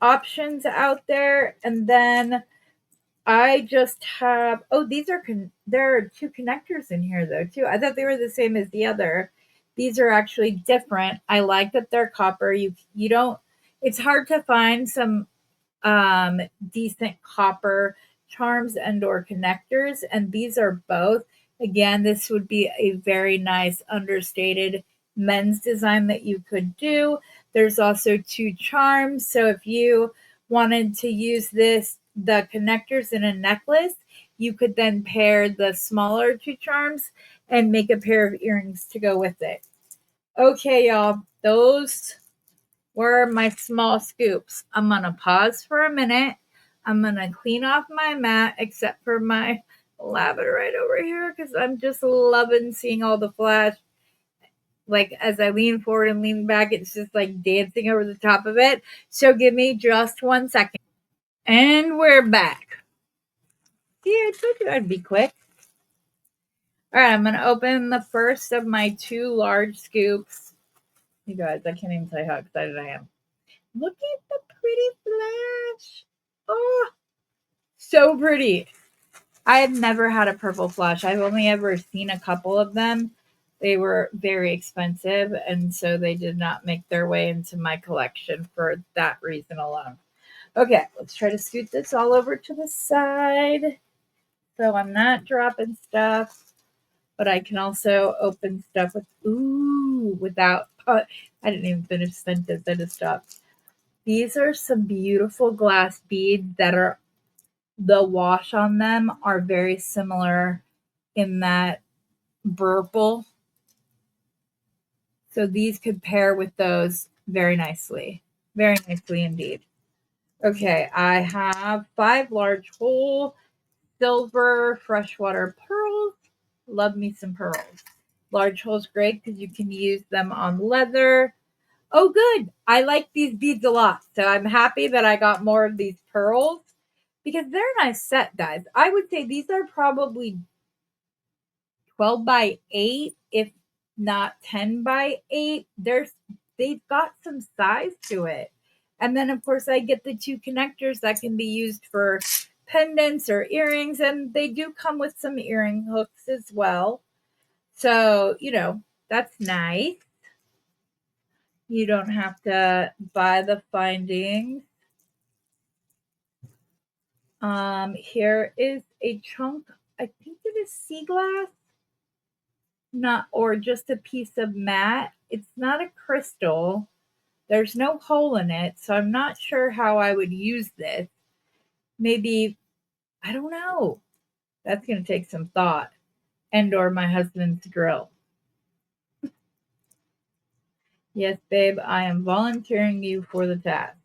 Speaker 1: options out there. And then I just have, there are two connectors in here though too. I thought they were the same as the other. These are actually different. I like that they're copper. You don't, it's hard to find some decent copper charms and or connectors, and these are both. Again, this would be a very nice understated men's design that you could do. There's also two charms, so if you wanted to use the connectors in a necklace, you could then pair the smaller two charms and make a pair of earrings to go with it. Okay, y'all, those were my small scoops. I'm going to pause for a minute. I'm going to clean off my mat, except for my labradorite over here, because I'm just loving seeing all the flash. Like, as I lean forward and lean back, it's just like dancing over the top of it. So give me just 1 second. And we're back. See, I told you I'd be quick. All right, I'm going to open the first of my two large scoops. You guys, I can't even tell you how excited I am. Look at the pretty flash. Oh, so pretty. I have never had a purple flash. I've only ever seen a couple of them. They were very expensive, and so they did not make their way into my collection for that reason alone. Okay, let's try to scoot this all over to the side so I'm not dropping stuff, but I can also open stuff without, I didn't even finish the sentence, I just stopped. These are some beautiful glass beads that are, the wash on them are very similar in that purple. So these could pair with those very nicely. Very nicely indeed. Okay, I have 5 large whole silver freshwater pearls. Love me some pearls. Large holes great because you can use them on leather. Oh, good. I like these beads a lot. So I'm happy that I got more of these pearls because they're a nice set, guys. I would say these are probably 12 by 8, if not 10 by 8. They've got some size to it. And then, of course, I get the 2 connectors that can be used for pendants or earrings. And they do come with some earring hooks as well. So, that's nice. You don't have to buy the findings. Here is a chunk. I think it is sea glass, not or just a piece of matte. It's not a crystal. There's no hole in it, so I'm not sure how I would use this. Maybe I don't know. That's going to take some thought and or my husband's grill. Yes, babe, I am volunteering you for the task.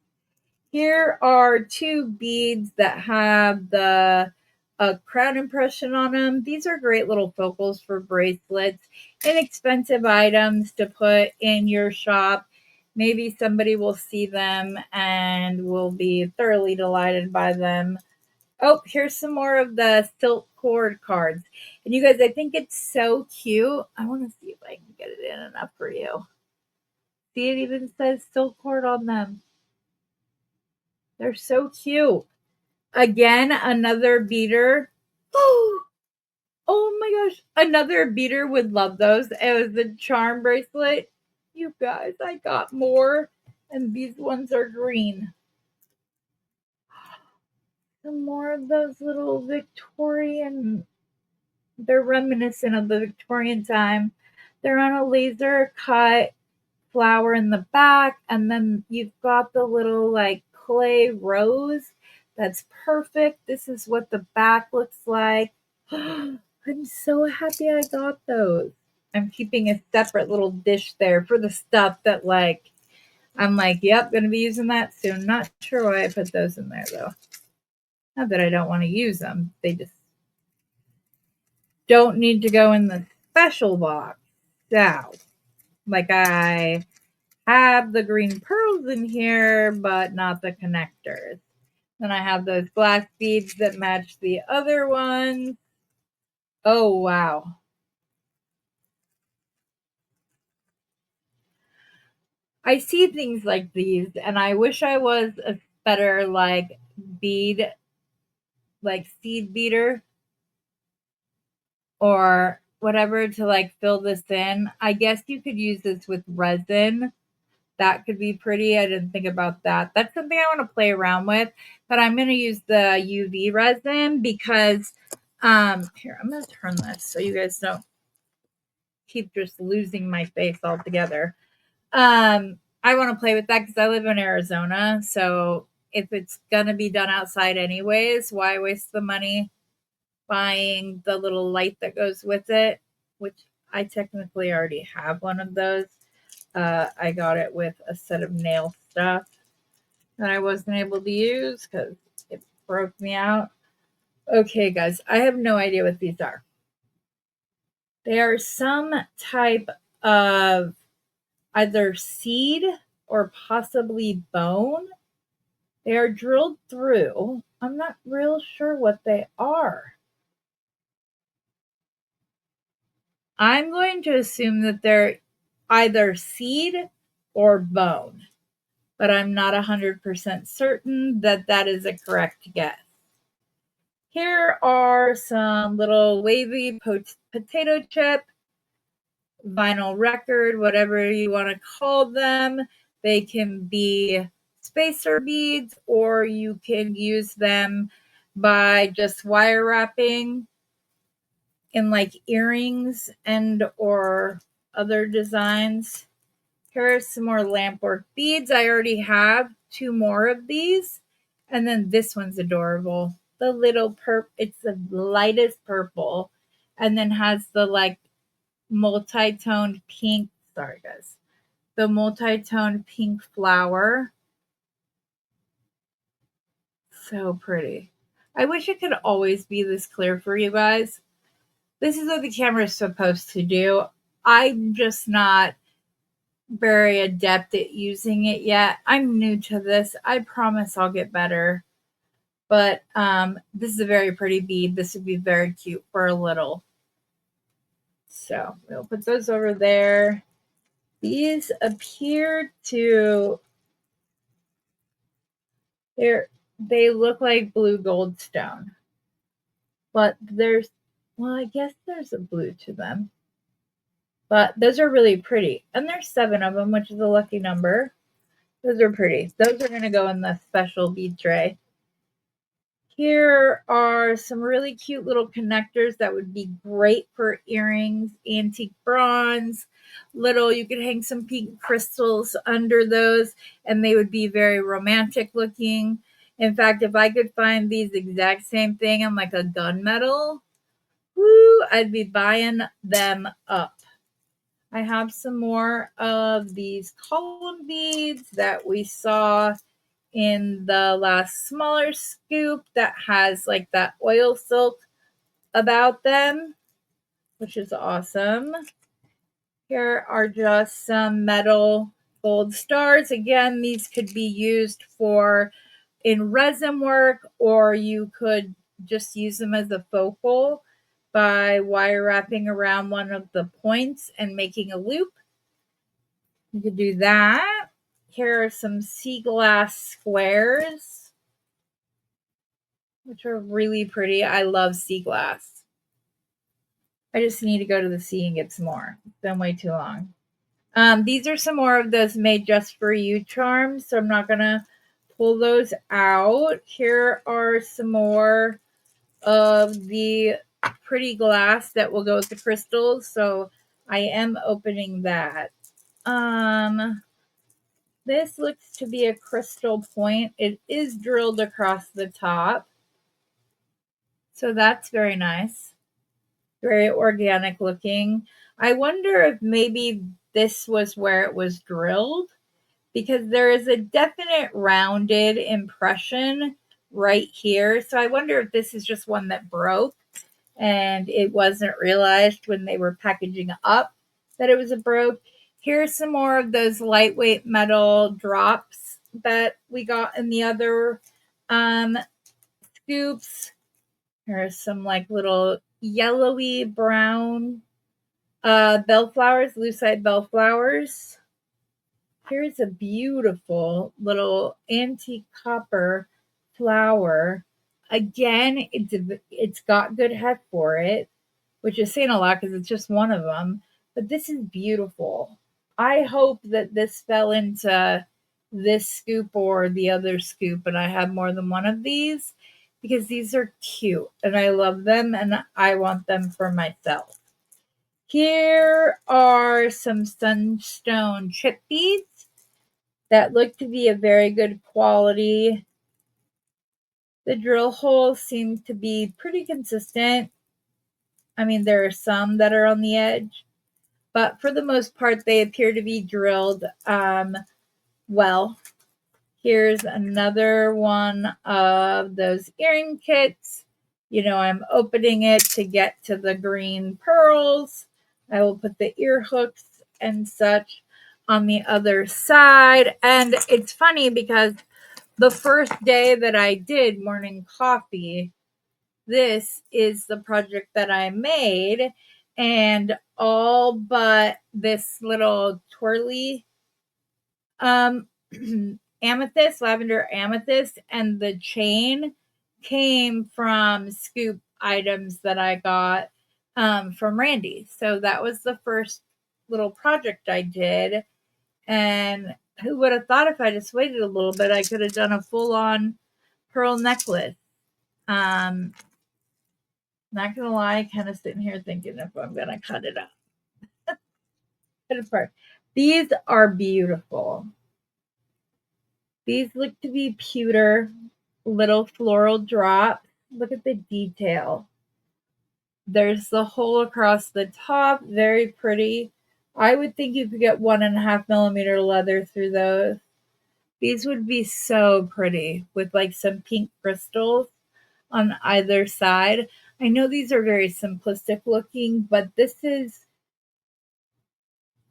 Speaker 1: Here are 2 beads that have the crown impression on them. These are great little focals for bracelets, inexpensive items to put in your shop. Maybe somebody will see them and will be thoroughly delighted by them. Oh, here's some more of the silk cord cards. And you guys, I think it's so cute. I want to see if I can get it in enough for you. See, it even says silk cord on them. They're so cute. Again, another beater. Oh my gosh. Another beater would love those. It was the charm bracelet. You guys, I got more. And these ones are green. Some more of those little Victorian. They're reminiscent of the Victorian time. They're on a laser cut flower in the back. And then you've got the little like clay rose. That's perfect. This is what the back looks like. I'm so happy I got those. I'm keeping a separate little dish there for the stuff that I'm like, yep, gonna be using that soon. Not sure why I put those in there though. Not that I don't want to use them. They just don't need to go in the special box. So, like I have the green pearls in here, but not the connectors. Then I have those glass beads that match the other ones. Oh, wow. I see things like these and I wish I was a better bead, like seed beater or whatever to fill this in. I guess you could use this with resin. That could be pretty. I didn't think about that. That's something I want to play around with, but I'm going to use the UV resin because here, I'm going to turn this so you guys don't keep just losing my face altogether. I want to play with that because I live in Arizona. So if it's going to be done outside anyways, why waste the money buying the little light that goes with it, which I technically already have one of those. I got it with a set of nail stuff that I wasn't able to use because it broke me out. Okay, guys, I have no idea what these are. They are some type of either seed or possibly bone. They are drilled through. I'm not real sure what they are. I'm going to assume that they're either seed or bone, but I'm not 100% certain that that is a correct guess. Here are some little wavy potato chip, vinyl record, whatever you want to call them. They can be spacer beads or you can use them by just wire wrapping in earrings and or other designs. Here are some more lampwork beads. I already have 2 more of these. And then this one's adorable. The little it's the lightest purple and then has the multi-toned pink. Sorry, guys. The multi-toned pink flower. So pretty. I wish it could always be this clear for you guys. This is what the camera is supposed to do. I'm just not very adept at using it yet. I'm new to this. I promise I'll get better. But this is a very pretty bead. This would be very cute for a little. So we'll put those over there. These appear to they look like blue goldstone. But I guess there's a blue to them. But those are really pretty. And there's 7 of them, which is a lucky number. Those are pretty. Those are going to go in the special bead tray. Here are some really cute little connectors that would be great for earrings, antique bronze, you could hang some pink crystals under those and they would be very romantic looking. In fact, if I could find these exact same thing on like a gunmetal, woo, I'd be buying them up. I have some more of these column beads that we saw in the last smaller scoop that has like that oil silk about them, which is awesome. Here are just some metal gold stars. Again, these could be used in resin work, or you could just use them as a focal by wire wrapping around one of the points and making a loop. You could do that. Here are some sea glass squares, which are really pretty. I love sea glass. I just need to go to the sea and get some more. It's been way too long. These are some more of those made just for you charms, so I'm not going to pull those out. Here are some more of the pretty glass that will go with the crystals, so I am opening that. This looks to be a crystal point. It is drilled across the top, so that's very nice. Very organic looking. I wonder if maybe this was where it was drilled, because there is a definite rounded impression right here. So I wonder if this is just one that broke and it wasn't realized when they were packaging up that it was a broke. Here's some more of those lightweight metal drops that we got in the other scoops. Here's some like little yellowy brown bellflowers, lucite bellflowers. Here's a beautiful little antique copper flower. Again, it's got good heft for it, which is saying a lot because it's just one of them. But this is beautiful. I hope that this fell into this scoop or the other scoop and I have more than one of these, because these are cute and I love them and I want them for myself. Here are some sunstone chip beads that look to be a very good quality. The drill holes seem to be pretty consistent. I mean, there are some that are on the edge, but for the most part, they appear to be drilled well. Here's another one of those earring kits. You know, I'm opening it to get to the green pearls. I will put the ear hooks and such on the other side. And it's funny because the first day that I did morning coffee, this is the project that I made. And all but this little twirly amethyst, lavender amethyst, and the chain came from scoop items that I got from Randy. So that was the first little project I did. And who would have thought if I just waited a little bit, I could have done a full on pearl necklace. Not gonna lie, kind of sitting here thinking if I'm gonna cut it up. Cut it apart. These are beautiful. These look to be pewter, little floral drops. Look at the detail. There's the hole across the top, very pretty. I would think you could get 1.5 millimeter leather through those. These would be so pretty with like some pink crystals on either side. I know these are very simplistic looking, but this is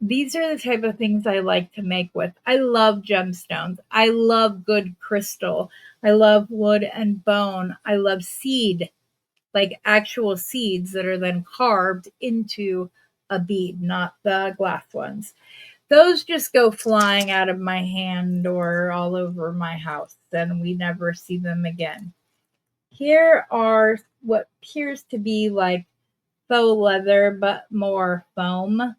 Speaker 1: these are the type of things I like to make with. I love gemstones. I love good crystal. I love wood and bone. I love seed, like actual seeds that are then carved into a bead, not the glass ones. Those just go flying out of my hand or all over my house, and we never see them again. Here are what appears to be like faux leather, but more foam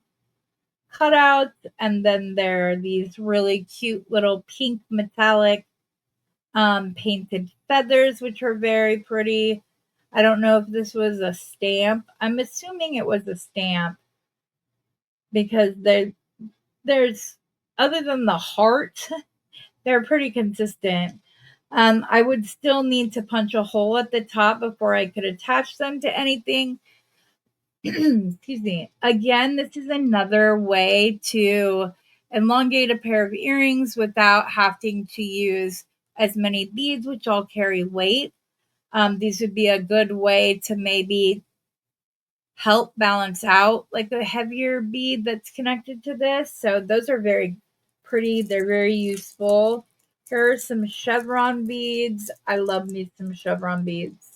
Speaker 1: cutouts, and then there are these really cute little pink metallic painted feathers, which are very pretty. I don't know if this was a stamp. I'm assuming it was a stamp because there's other than the heart, they're pretty consistent. I would still need to punch a hole at the top before I could attach them to anything. Excuse me. Again, this is another way to elongate a pair of earrings without having to use as many beads, which all carry weight. These would be a good way to maybe help balance out like a heavier bead that's connected to this. So those are very pretty. They're very useful. Here are some chevron beads. I love me some chevron beads.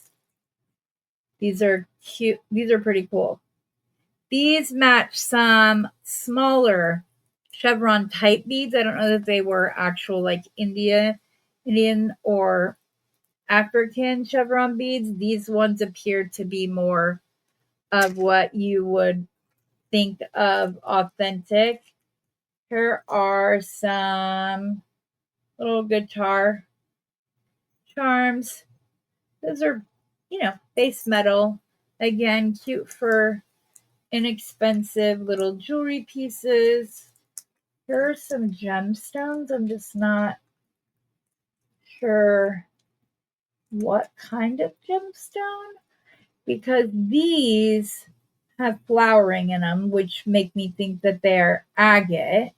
Speaker 1: These are cute. These are pretty cool. These match some smaller chevron type beads. I don't know if they were actual like Indian or African chevron beads. These ones appear to be more of what you would think of authentic. Here are some little guitar charms. Those are, base metal. Again, cute for inexpensive little jewelry pieces. Here are some gemstones. I'm just not sure what kind of gemstone because these have flowering in them, which make me think that they're agate.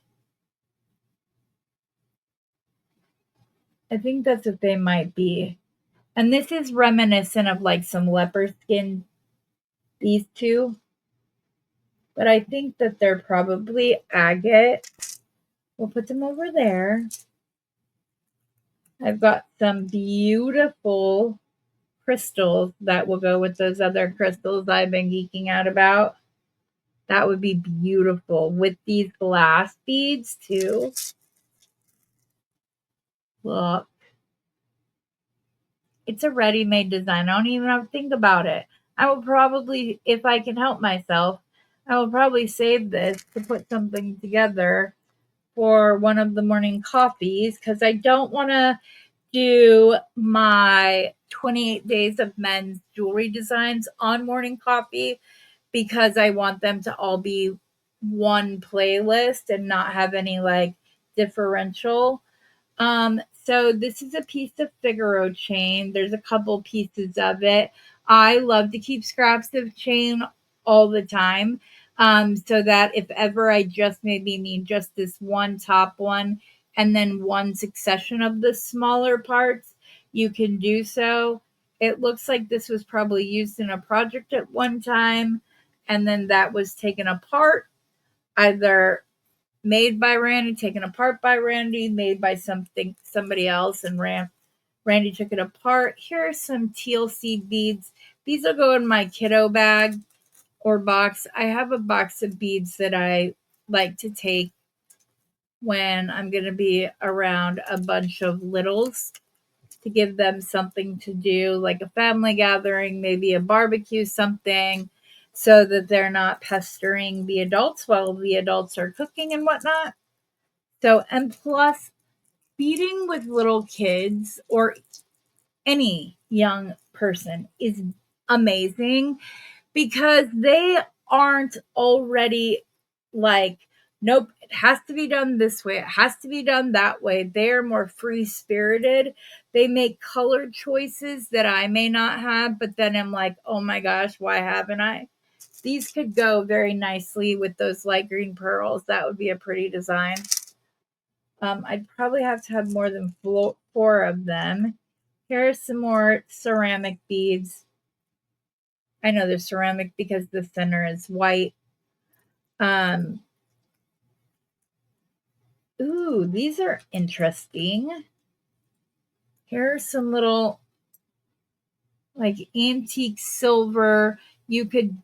Speaker 1: I think that's what they might be. And this is reminiscent of like some leopard skin, these two. But I think that they're probably agate. We'll put them over there. I've got some beautiful crystals that will go with those other crystals I've been geeking out about. That would be beautiful with these glass beads too. Look, it's a ready-made design. I don't even have to think about it. I will probably, if I can help myself, I will probably save this to put something together for one of the morning coffees because I don't want to do my 28 days of men's jewelry designs on morning coffee because I want them to all be one playlist and not have any like differential. So this is a piece of Figaro chain. There's a couple pieces of it. I love to keep scraps of chain all the time. So that if ever I just maybe need just this one top one and then one succession of the smaller parts, you can do so. It looks like this was probably used in a project at one time, and then that was taken apart, either made by Randy, taken apart by Randy, made by somebody else, and Randy took it apart. Here are some teal seed beads. These will go in my kiddo bag or box. I have a box of beads that I like to take when I'm going to be around a bunch of littles to give them something to do, like a family gathering, maybe a barbecue, something, so that they're not pestering the adults while the adults are cooking and whatnot. So, and plus, feeding with little kids or any young person is amazing because they aren't already like, nope, it has to be done this way, it has to be done that way. They're more free spirited. They make color choices that I may not have, but then I'm like, oh my gosh, why haven't I? These could go very nicely with those light green pearls. That would be a pretty design. I'd probably have to have more than four of them. Here are some more ceramic beads. I know they're ceramic because the center is white. Ooh, these are interesting. Here are some little like antique silver. You could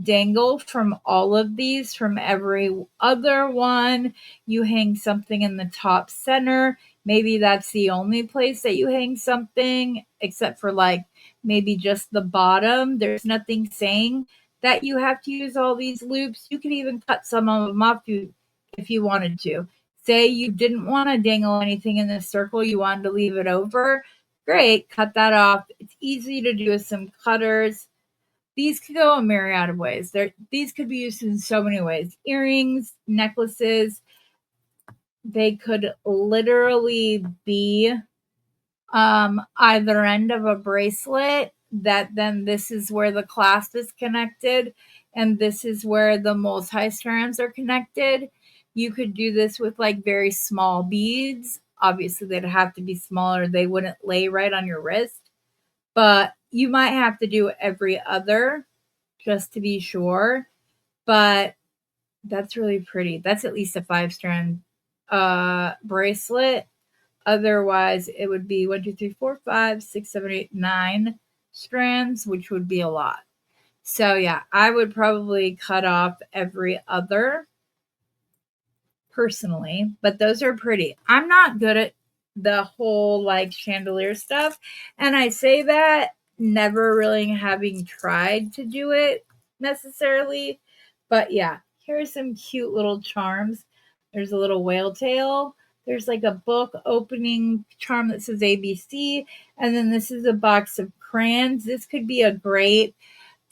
Speaker 1: dangle from all of these, from every other one. You hang something in the top center. Maybe that's the only place that you hang something, except for like maybe just the bottom. There's nothing saying that you have to use all these loops. You could even cut some of them off if you wanted to. Say you didn't want to dangle anything in this circle, you wanted to leave it over. Great, cut that off. It's easy to do with some cutters. These could go a myriad of ways. These could be used in so many ways. Earrings, necklaces, they could literally be either end of a bracelet that then this is where the clasp is connected and this is where the multi-strands are connected. You could do this with like very small beads. Obviously, they'd have to be smaller. They wouldn't lay right on your wrist, but you might have to do every other just to be sure. But that's really pretty. That's at least a 5-strand bracelet. Otherwise, it would be 1, 2, 3, 4, 5, 6, 7, 8, 9 strands, which would be a lot. So yeah, I would probably cut off every other personally, but those are pretty. I'm not good at the whole like chandelier stuff, and I say that never really having tried to do it necessarily. But yeah, here's some cute little charms. There's a little whale tail. There's like a book opening charm that says ABC, and then this is a box of crayons. This could be a great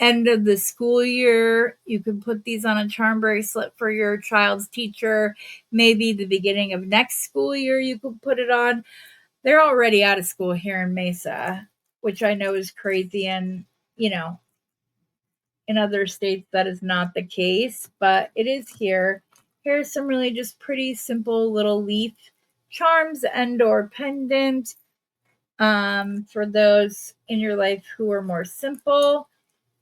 Speaker 1: end of the school year. You can put these on a charm bracelet for your child's teacher. Maybe the beginning of next school year, you could put it on. They're already out of school here in Mesa, which I know is crazy. And, you know, in other states, that is not the case, but it is here. Here's some really just pretty simple little leaf charms and or pendant for those in your life who are more simple.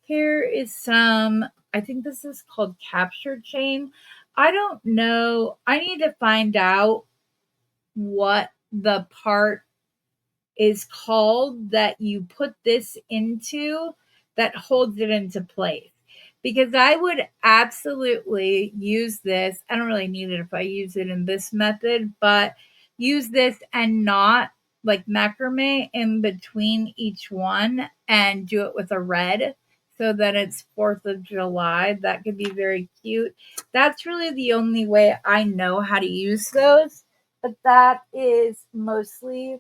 Speaker 1: Here is some, I think this is called capture chain. I don't know. I need to find out what the part is called that you put this into that holds it into place. Because I would absolutely use this. I don't really need it if I use it in this method, but use this and not like macrame in between each one and do it with a red so that it's 4th of July. That could be very cute. That's really the only way I know how to use those, but that is mostly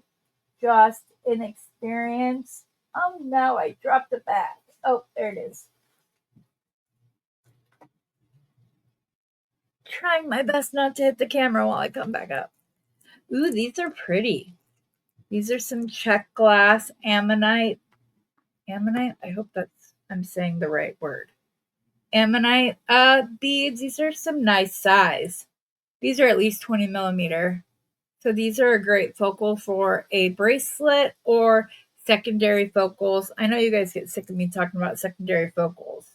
Speaker 1: just an experience. Oh no, I dropped the bag. Oh, there it is. Trying my best not to hit the camera while I come back up. Ooh, these are pretty. These are some check glass ammonite. Ammonite? I hope I'm saying the right word. Ammonite beads. These are some nice size. These are at least 20 millimeter. So these are a great focal for a bracelet or secondary focals. I know you guys get sick of me talking about secondary focals.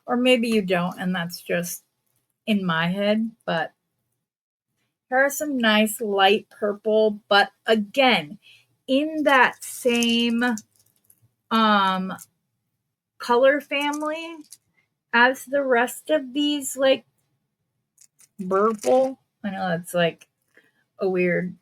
Speaker 1: Or maybe you don't, and that's just in my head. But here are some nice light purple, but again, in that same color family as the rest of these, like purple. I know that's like a weird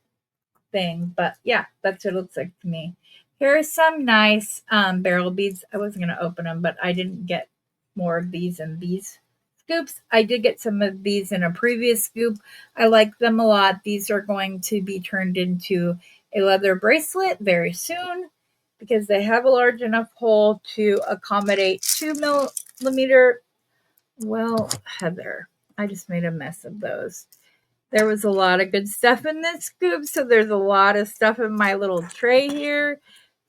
Speaker 1: thing, but yeah, that's what it looks like to me. Here are some nice barrel beads. I wasn't going to open them, but I didn't get more of these in these scoops. I did get some of these in a previous scoop. I like them a lot. These are going to be turned into a leather bracelet very soon because they have a large enough hole to accommodate 2 millimeter. Well, Heather, I just made a mess of those. There was a lot of good stuff in this scoop, so there's a lot of stuff in my little tray here.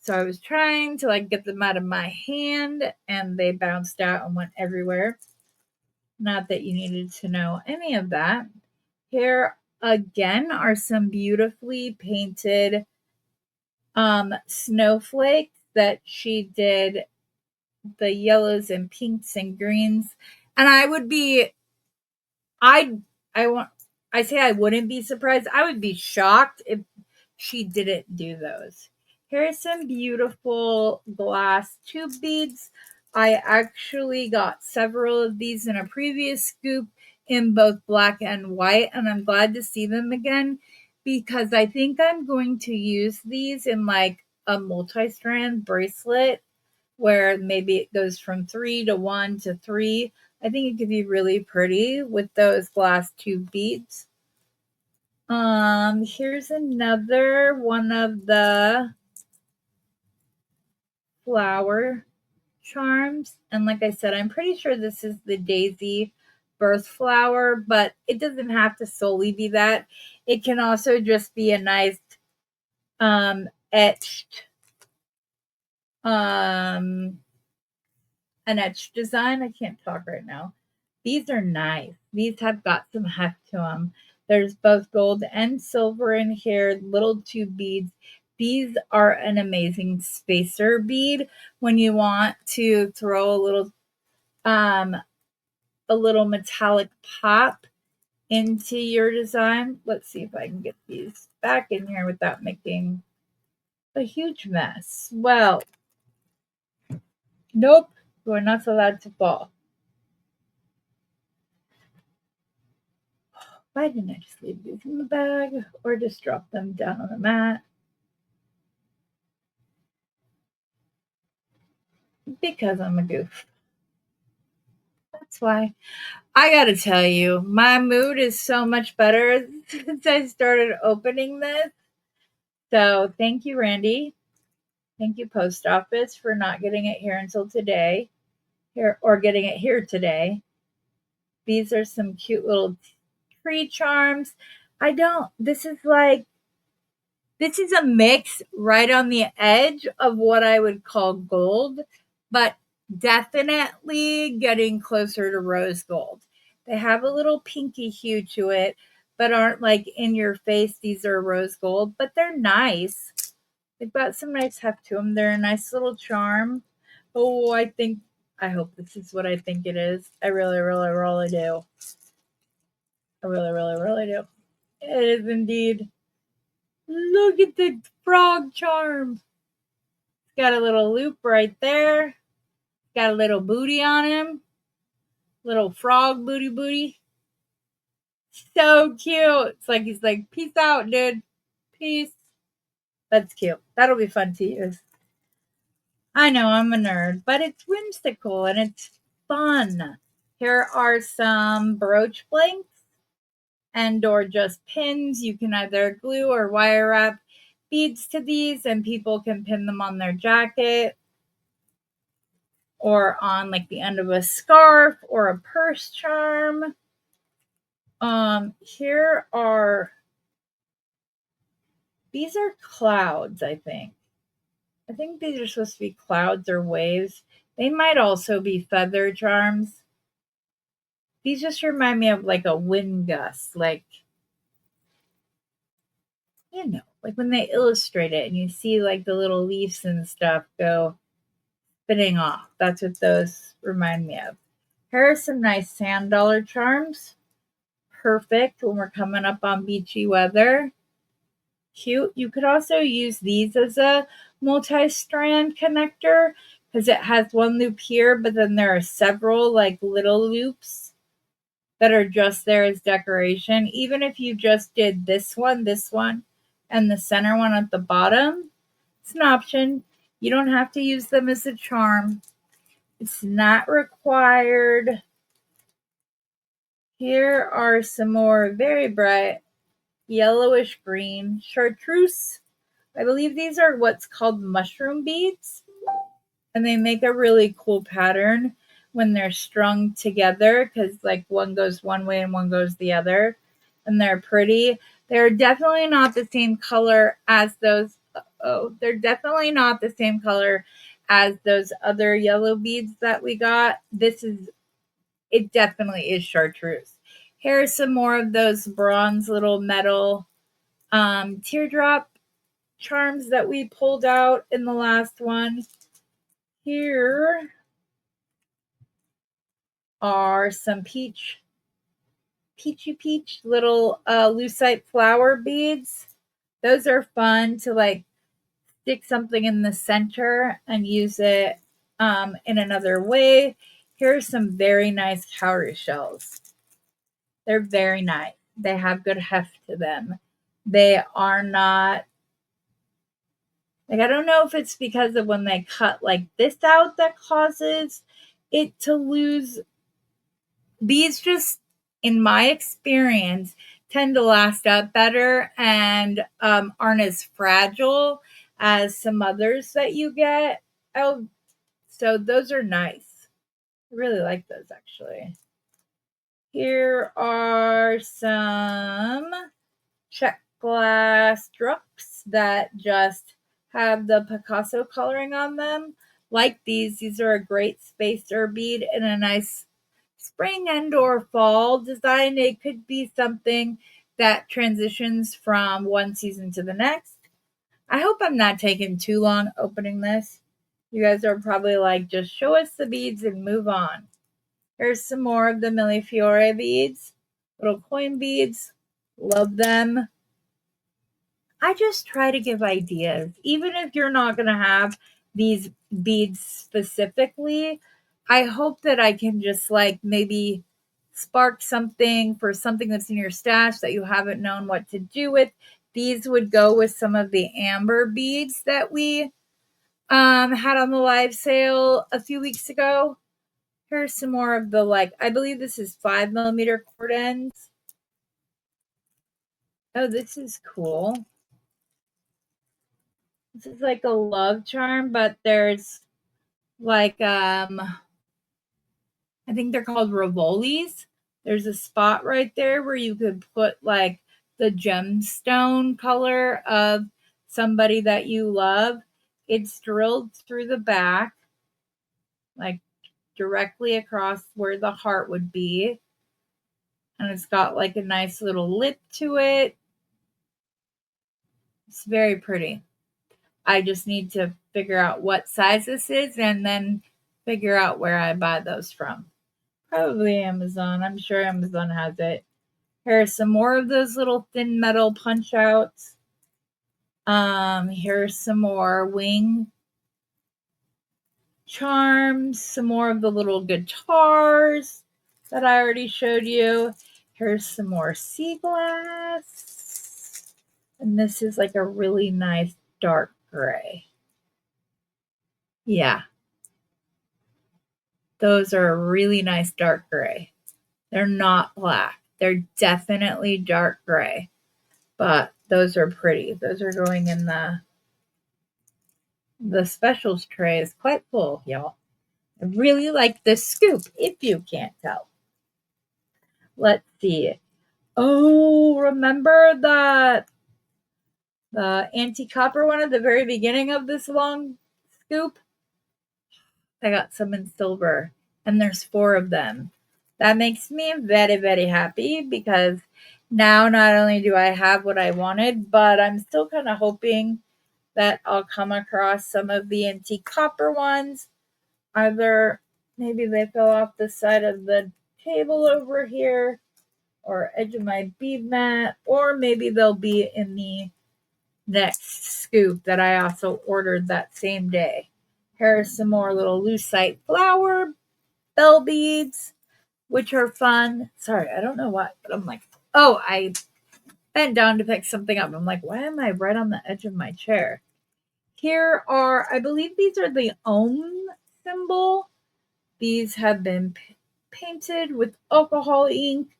Speaker 1: So I was trying to like get them out of my hand and they bounced out and went everywhere. Not that you needed to know any of that. Here again are some beautifully painted snowflakes that she did the yellows and pinks and greens. And I want I say I wouldn't be surprised. I would be shocked if she didn't do those. Here's some beautiful glass tube beads. I actually got several of these in a previous scoop in both black and white, and I'm glad to see them again because I think I'm going to use these in like a multi-strand bracelet where maybe it goes from 3 to 1 to 3. I think it could be really pretty with those glass tube beads. Here's another one of the flower charms. And like I said, I'm pretty sure this is the daisy birth flower, but it doesn't have to solely be that. It can also just be a nice etched um an etched design. I can't talk right now. These are nice. These have got some heft to them. There's both gold and silver in here, little tube beads. These are an amazing spacer bead when you want to throw a little metallic pop into your design. Let's see if I can get these back in here without making a huge mess. Well, nope, we're not allowed to fall. Why didn't I just leave these in the bag or just drop them down on the mat? Because I'm a goof. That's why. I gotta tell you, my mood is so much better since I started opening this. So thank you, Randy. Thank you, Post Office, for not getting it here until today. Here or getting it here today. These are some cute little tree charms. I don't this is a mix right on the edge of what I would call gold, but definitely getting closer to rose gold. They have a little pinky hue to it, but aren't like in your face. These are rose gold, but they're nice. They've got some nice heft to them. They're a nice little charm. Oh, I hope this is what I think it is. I really, really, really do. I really, really, really do. It is indeed. Look at the frog charm. Got a little loop right there. Got a little booty on him. Little frog booty. So cute. It's like he's like, peace out, dude. Peace. That's cute. That'll be fun to use. I know I'm a nerd, but it's whimsical and it's fun. Here are some brooch blanks and or just pins. You can either glue or wire wrap beads to these and people can pin them on their jacket or on like the end of a scarf or a purse charm. Here are these are clouds, I think. I think these are supposed to be clouds or waves. They might also be feather charms. These just remind me of like a wind gust, like like when they illustrate it and you see like the little leaves and stuff go spinning off. That's what those remind me of. Here are some nice sand dollar charms. Perfect when we're coming up on beachy weather. Cute. You could also use these as a multi-strand connector because it has one loop here, but then there are several like little loops that are just there as decoration. Even if you just did this one, and the center one at the bottom, it's an option. You don't have to use them as a charm. It's not required. Here are some more very bright yellowish green chartreuse. I believe these are what's called mushroom beads, and they make a really cool pattern when they're strung together because like one goes one way and one goes the other, and they're pretty. They're definitely not the same color as those. Oh, they're definitely not the same color as those other yellow beads that we got. It definitely is chartreuse. Here's some more of those bronze little metal teardrop charms that we pulled out in the last one. Here are some peach peachy peach little lucite flower beads. Those are fun to like stick something in the center and use it in another way. Here's some very nice cowrie shells. They're very nice. They have good heft to them. They are not, like, I don't know if it's because of when they cut like this out that causes it to lose. These just, in my experience, tend to last up better and aren't as fragile as some others that you get. Oh, so those are nice. I really like those actually. Here are some check glass drops that just have the Picasso coloring on them. Like these are a great spacer bead in a nice spring and or fall design. It could be something that transitions from one season to the next. I hope I'm not taking too long opening this. You guys are probably like, just show us the beads and move on. Here's some more of the Millefiore beads, little coin beads. Love them. I just try to give ideas. Even if you're not going to have these beads specifically, I hope that I can just like maybe spark something for something that's in your stash that you haven't known what to do with. These would go with some of the amber beads that we had on the live sale a few weeks ago. Here's some more of the, like, I believe this is 5mm cord ends. Oh, this is cool. This is like a love charm, but there's like I think they're called Rivolis. There's a spot right there where you could put like the gemstone color of somebody that you love. It's drilled through the back, like directly across where the heart would be. And it's got like a nice little lip to it. It's very pretty. I just need to figure out what size this is and then figure out where I buy those from. Probably Amazon. I'm sure Amazon has it. Here's some more of those little thin metal punch outs. Here's some more wing charms, some more of the little guitars that I already showed you. Here's some more sea glass. And this is like a really nice dark gray. Yeah. Those are a really nice dark gray. They're not black. They're definitely dark gray. But those are pretty. Those are going in the specials tray is quite full, y'all. I really like this scoop, if you can't tell. Let's see. Oh, remember the antique copper one at the very beginning of this long scoop? I got some in silver, and there's 4 of them. That makes me very, very happy because now not only do I have what I wanted, but I'm still kind of hoping that I'll come across some of the antique copper ones. Either maybe they fell off the side of the table over here or edge of my bead mat, or maybe they'll be in the next scoop that I also ordered that same day. Here's some more little lucite flower bell beads, which are fun. Sorry, I don't know what, but I'm like, oh, I bent down to pick something up. I'm like, why am I right on the edge of my chair? Here are, I believe these are the Om symbol. These have been painted with alcohol ink.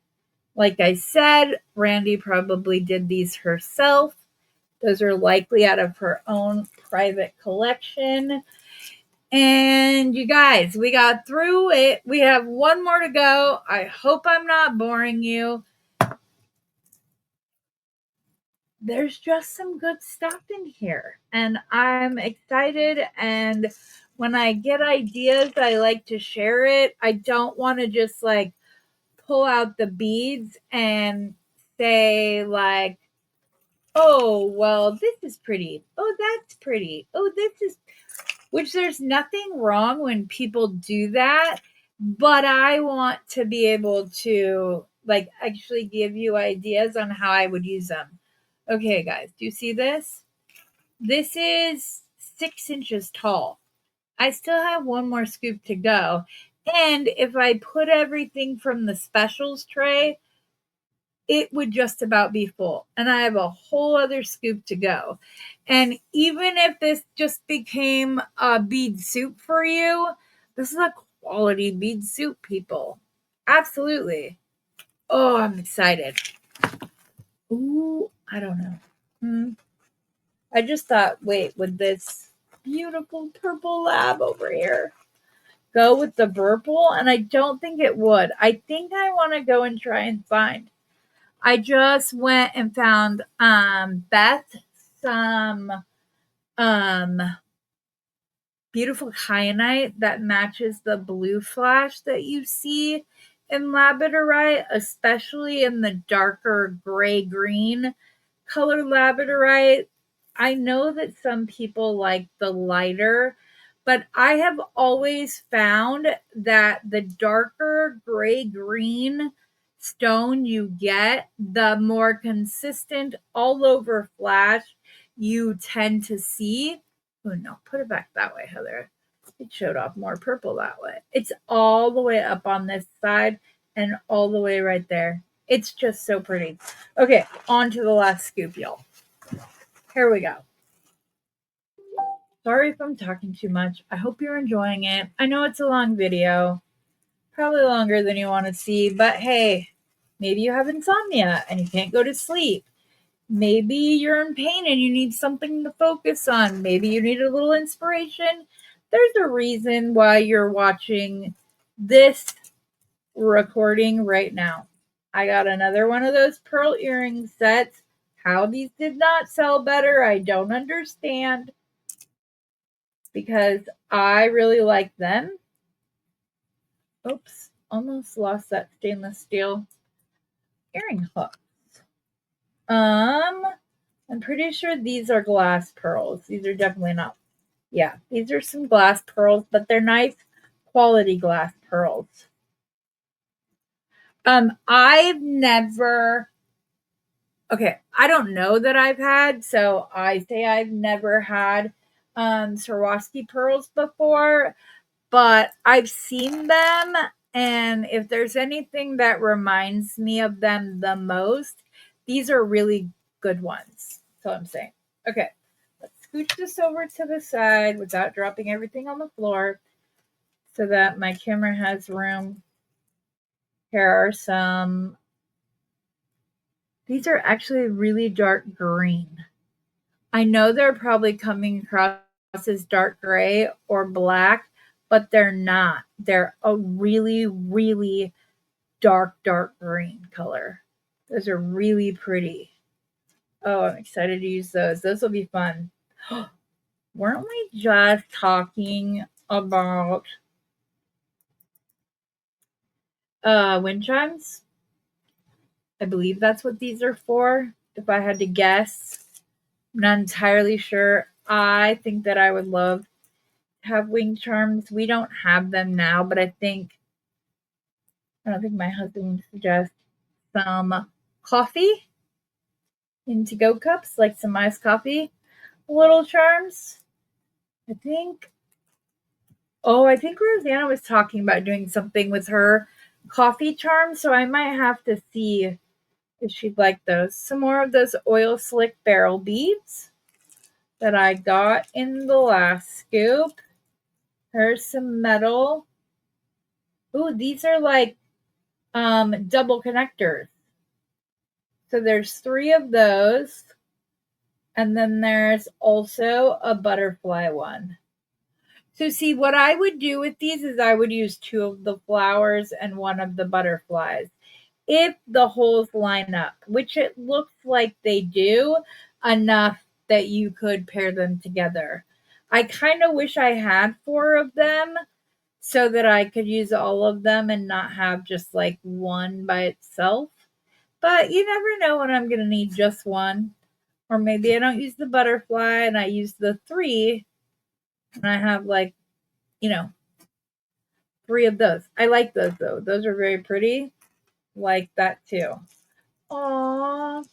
Speaker 1: Like I said, Randy probably did these herself. Those are likely out of her own private collection. And you guys, we got through it. We have one more to go. I hope I'm not boring you. There's just some good stuff in here, and I'm excited. And when I get ideas, I like to share it. I don't want to just like pull out the beads and say like, oh, well, this is pretty. Oh, that's pretty. Oh, this is, which there's nothing wrong when people do that. But I want to be able to like actually give you ideas on how I would use them. Okay, guys, do you see this? This is 6 inches tall. I still have one more scoop to go. And if I put everything from the specials tray, it would just about be full. And I have a whole other scoop to go. And even if this just became a bead soup for you, this is a quality bead soup, people. Absolutely. Oh, I'm excited. Ooh, I don't know. I just thought, wait, would this beautiful purple lab over here go with the purple? And I don't think it would. I think I want to go and try and find. I just went and found Beth some beautiful kyanite that matches the blue flash that you see in labradorite, especially in the darker gray green color labradorite. I know that some people like the lighter, but I have always found that the darker gray green stone you get, the more consistent all over flash you tend to see. Oh no, put it back that way, Heather. It showed off more purple that way. It's all the way up on this side and all the way right there. It's just so pretty. Okay, on to the last scoop, y'all. Here we go. Sorry if I'm talking too much. I hope you're enjoying it. I know it's a long video, probably longer than you want to see, but hey, maybe you have insomnia and you can't go to sleep. Maybe you're in pain and you need something to focus on. Maybe you need a little inspiration. There's a reason why you're watching this recording right now. I got another one of those pearl earring sets. How these did not sell better, I don't understand, because I really like them. Oops, almost lost that stainless steel earring hook. I'm pretty sure these are glass pearls. These are definitely not. Yeah, these are some glass pearls, but they're nice quality glass pearls. I've never. Okay, I don't know that I've had, so I say I've never had Swarovski pearls before, but I've seen them, and if there's anything that reminds me of them the most, these are really good ones. So I'm saying. Okay, let's scooch this over to the side without dropping everything on the floor so that my camera has room. Here are some. These are actually really dark green. I know they're probably coming across as dark gray or black, but they're not. They're a really, really dark green color. Those are really pretty. Oh, I'm excited to use those. Those will be fun. Weren't we just talking about wind chimes? I believe that's what these are for, if I had to guess. I'm not entirely sure. I think that I would love to have wind charms. We don't have them now, but I don't think my husband would suggest some coffee in to-go cups, like some iced coffee little charms. I think Rosanna was talking about doing something with her coffee charms, so I might have to see if she'd like those. Some more of those oil slick barrel beads that I got in the last scoop. Here's some metal. Ooh, these are like double connectors. So there's 3 of those. And then there's also a butterfly one. So see, what I would do with these is I would use 2 of the flowers and 1 of the butterflies, if the holes line up, which it looks like they do, enough that you could pair them together. I kind of wish I had 4 of them so that I could use all of them and not have just like one by itself. But you never know when I'm going to need just one. Or maybe I don't use the butterfly and I use the 3 and I have like, 3 of those. I like those though. Those are very pretty. like that too. Aww.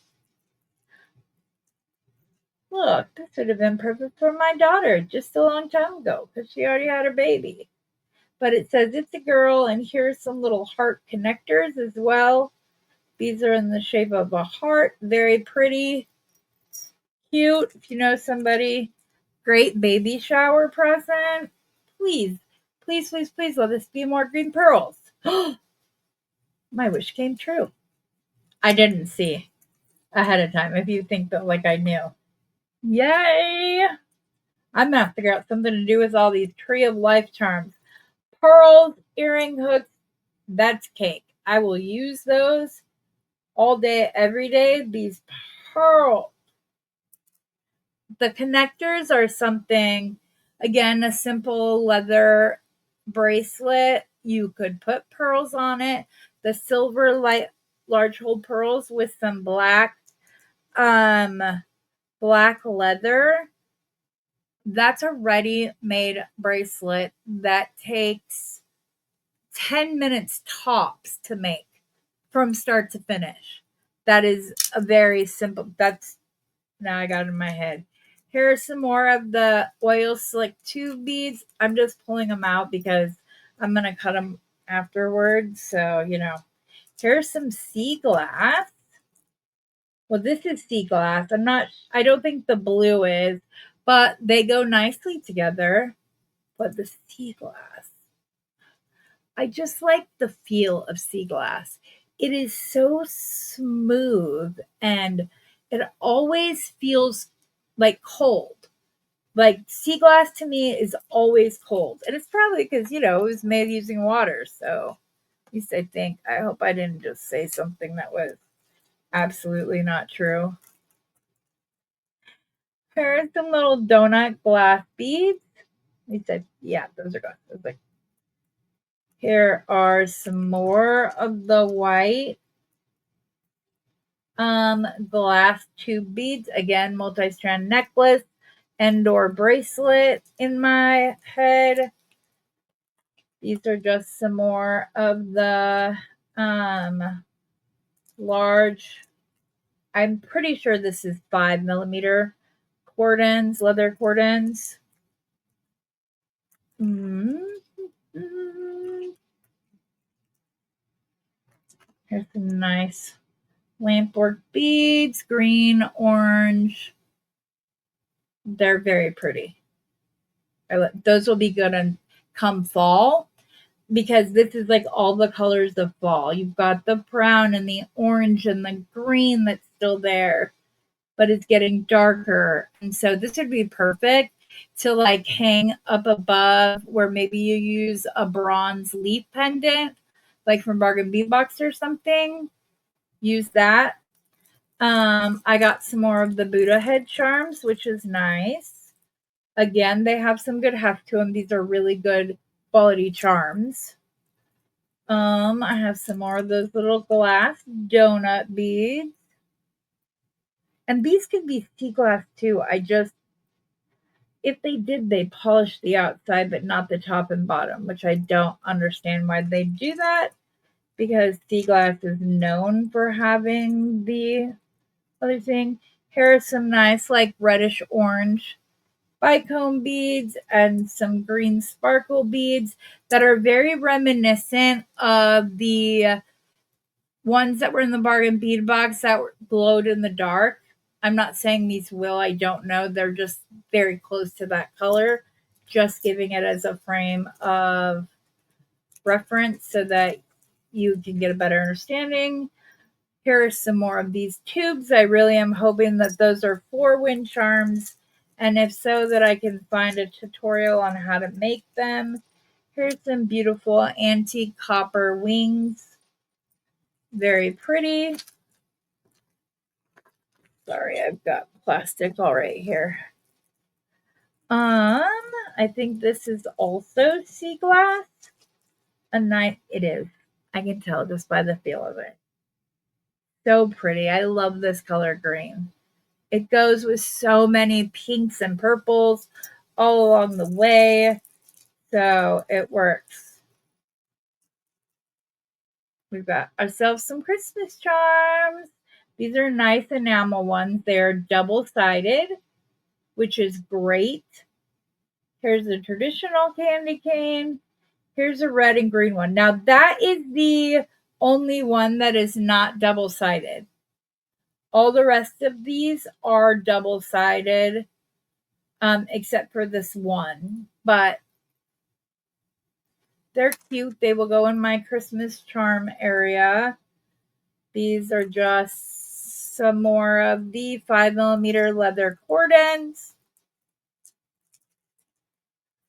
Speaker 1: Look, this would have been perfect for my daughter just a long time ago because she already had her baby. But it says it's a girl, and here's some little heart connectors as well. These are in the shape of a heart. Very pretty, cute. If you know somebody, great baby shower present. Please, please, please, please let this be more green pearls. My wish came true. I didn't see ahead of time. If you think that like I knew. Yay! I'm gonna have to figure out something to do with all these tree of life charms. Pearls, earring hooks, that's cake. I will use those all day, every day. These pearls. The connectors are something, again, a simple leather bracelet. You could put pearls on it. The silver light large hole pearls with some black leather. That's a ready-made bracelet that takes 10 minutes tops to make from start to finish. That is a very simple, now I got it in my head. Here are some more of the oil slick tube beads. I'm just pulling them out because I'm going to cut them afterwards. So, here's some sea glass. Well, this is sea glass. I don't think the blue is, but they go nicely together. But the sea glass, I just like the feel of sea glass. It is so smooth and it always feels like cold. Like sea glass to me is always cold. And it's probably because, it was made using water. So at least I think. I hope I didn't just say something that was absolutely not true. Here are some little donut glass beads. He said, yeah, those are good. Here are some more of the white glass tube beads. Again, multi-strand necklace and or bracelet in my head. These are just some more of the large, I'm pretty sure this is 5mm cordons, leather cordons. Here's some nice lampwork beads, green, orange. They're very pretty. Those will be good on come fall because this is like all the colors of fall. You've got the brown and the orange and the green that's still there, but it's getting darker. And so this would be perfect to like hang up above where maybe you use a bronze leaf pendant, like from Bargain Bead Box or something. Use that. I got some more of the Buddha head charms, which is nice. Again, they have some good heft to them. These are really good quality charms. I have some more of those little glass donut beads. And these could be sea glass too. If they did, they polished the outside, but not the top and bottom, which I don't understand why they do that because sea glass is known for having the other thing. Here are some nice, like reddish orange bicone beads and some green sparkle beads that are very reminiscent of the ones that were in the Bargain Bead Box that glowed in the dark. I'm not saying these will, I don't know. They're just very close to that color. Just giving it as a frame of reference so that you can get a better understanding. Here are some more of these tubes. I really am hoping that those are 4 wind charms. And if so, that I can find a tutorial on how to make them. Here's some beautiful antique copper wings. Very pretty. Sorry, I've got plastic all right here. I think this is also sea glass. It is. I can tell just by the feel of it. So pretty. I love this color green. It goes with so many pinks and purples all along the way. So it works. We've got ourselves some Christmas charms. These are nice enamel ones. They're double-sided, which is great. Here's a traditional candy cane. Here's a red and green one. Now, that is the only one that is not double-sided. All the rest of these are double-sided, except for this one. But they're cute. They will go in my Christmas charm area. These are just some more of the 5mm leather cordons.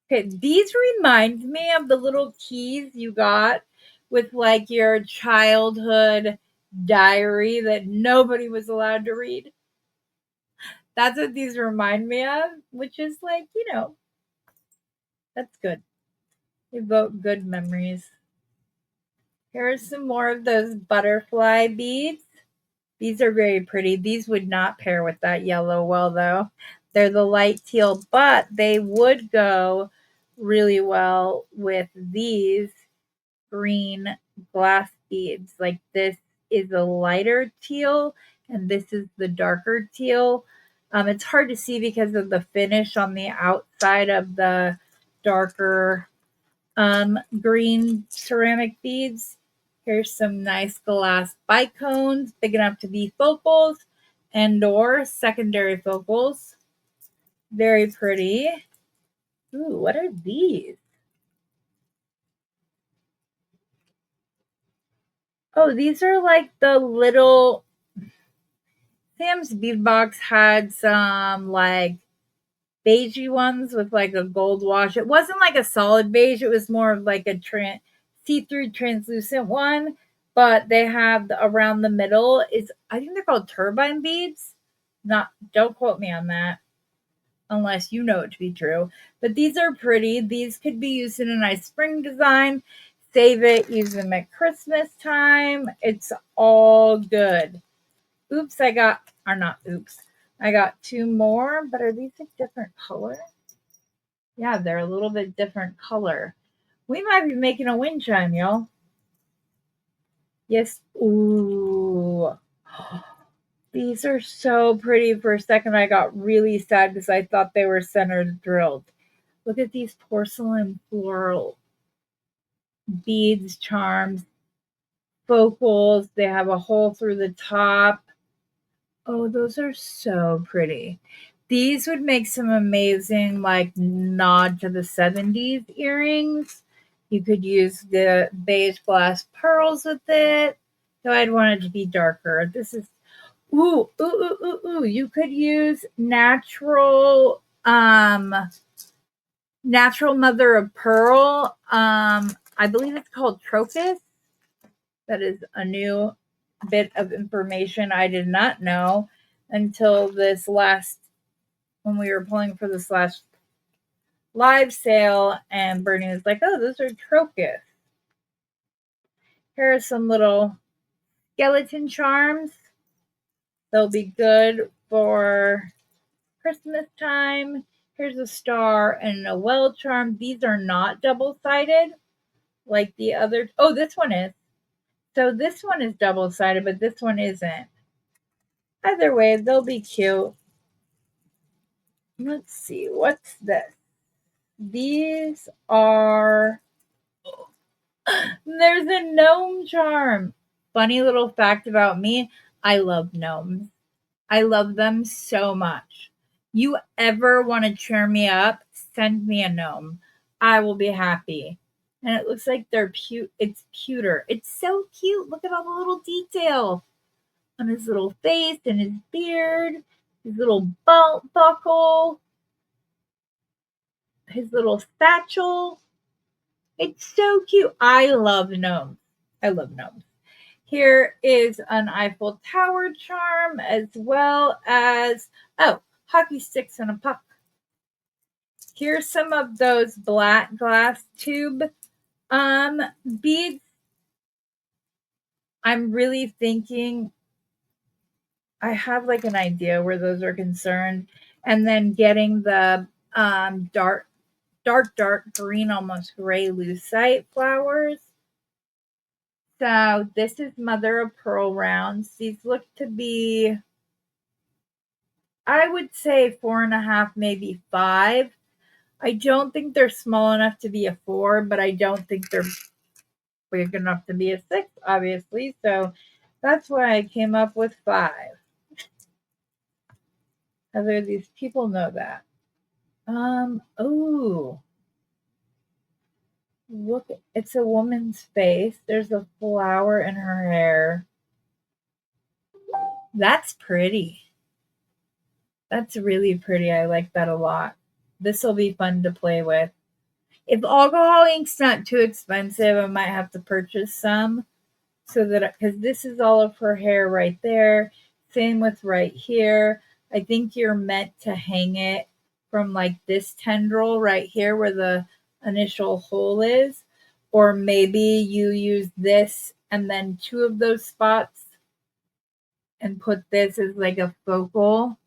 Speaker 1: Okay, these remind me of the little keys you got with like your childhood diary that nobody was allowed to read. That's what these remind me of, which is like, that's good. Evoke good memories. Here's some more of those butterfly beads. These are very pretty. These would not pair with that yellow well, though. They're the light teal, but they would go really well with these green glass beads. Like this is a lighter teal, and this is the darker teal. It's hard to see because of the finish on the outside of the darker green ceramic beads. Here's some nice glass bicones, big enough to be focals and or secondary focals. Very pretty. Ooh, what are these? Oh, these are like the little Sam's Bead Box had some like beigey ones with like a gold wash. It wasn't like a solid beige, it was more of like a see-through translucent one, but they have around the middle is, I think they're called turbine beads. Don't quote me on that unless you know it to be true. But these are pretty. These could be used in a nice spring design. Save it, use them at Christmas time. It's all good. Oops, I got two more, but are these a different color? Yeah, they're a little bit different color. We might be making a wind chime, y'all. Yes. Ooh. These are so pretty. For a second, I got really sad because I thought they were center drilled. Look at these porcelain floral beads, charms, focals. They have a hole through the top. Oh, those are so pretty. These would make some amazing, like, nod to the 70s earrings. You could use the beige glass pearls with it. So I'd want it to be darker. This is, ooh. You could use natural mother of pearl. I believe it's called Trophis. That is a new bit of information I did not know until when we were pulling for this last live sale, and Bernie was like, oh, those are Trochus. Here are some little skeleton charms. They'll be good for Christmas time. Here's a star and a well charm. These are not double-sided like the other. Oh, this one is. So this one is double-sided, but this one isn't. Either way, they'll be cute. Let's see, what's this? These are, there's a gnome charm. Funny little fact about me, I love gnomes. I love them so much. You ever want to cheer me up, send me a gnome. I will be happy. And it looks like it's pewter. It's so cute. Look at all the little detail on his little face and his beard, his little belt buckle, his little satchel. It's so cute. I love gnomes. Here is an Eiffel Tower charm as well as, hockey sticks and a puck. Here's some of those black glass tube beads. I'm really thinking I have like an idea where those are concerned, and then getting the dark green, almost gray lucite flowers. So this is mother of pearl rounds. These look to be, I would say 4.5, maybe 5. I don't think they're small enough to be a 4, but I don't think they're big enough to be a 6, obviously. So that's why I came up with 5. Other these people know that. Oh, look, it's a woman's face. There's a flower in her hair. That's pretty. That's really pretty. I like that a lot. This will be fun to play with. If alcohol ink's not too expensive, I might have to purchase some so that, because this is all of her hair right there. Same with right here. I think you're meant to hang it from like this tendril right here where the initial hole is. Or maybe you use this and then 2 of those spots and put this as like a focal.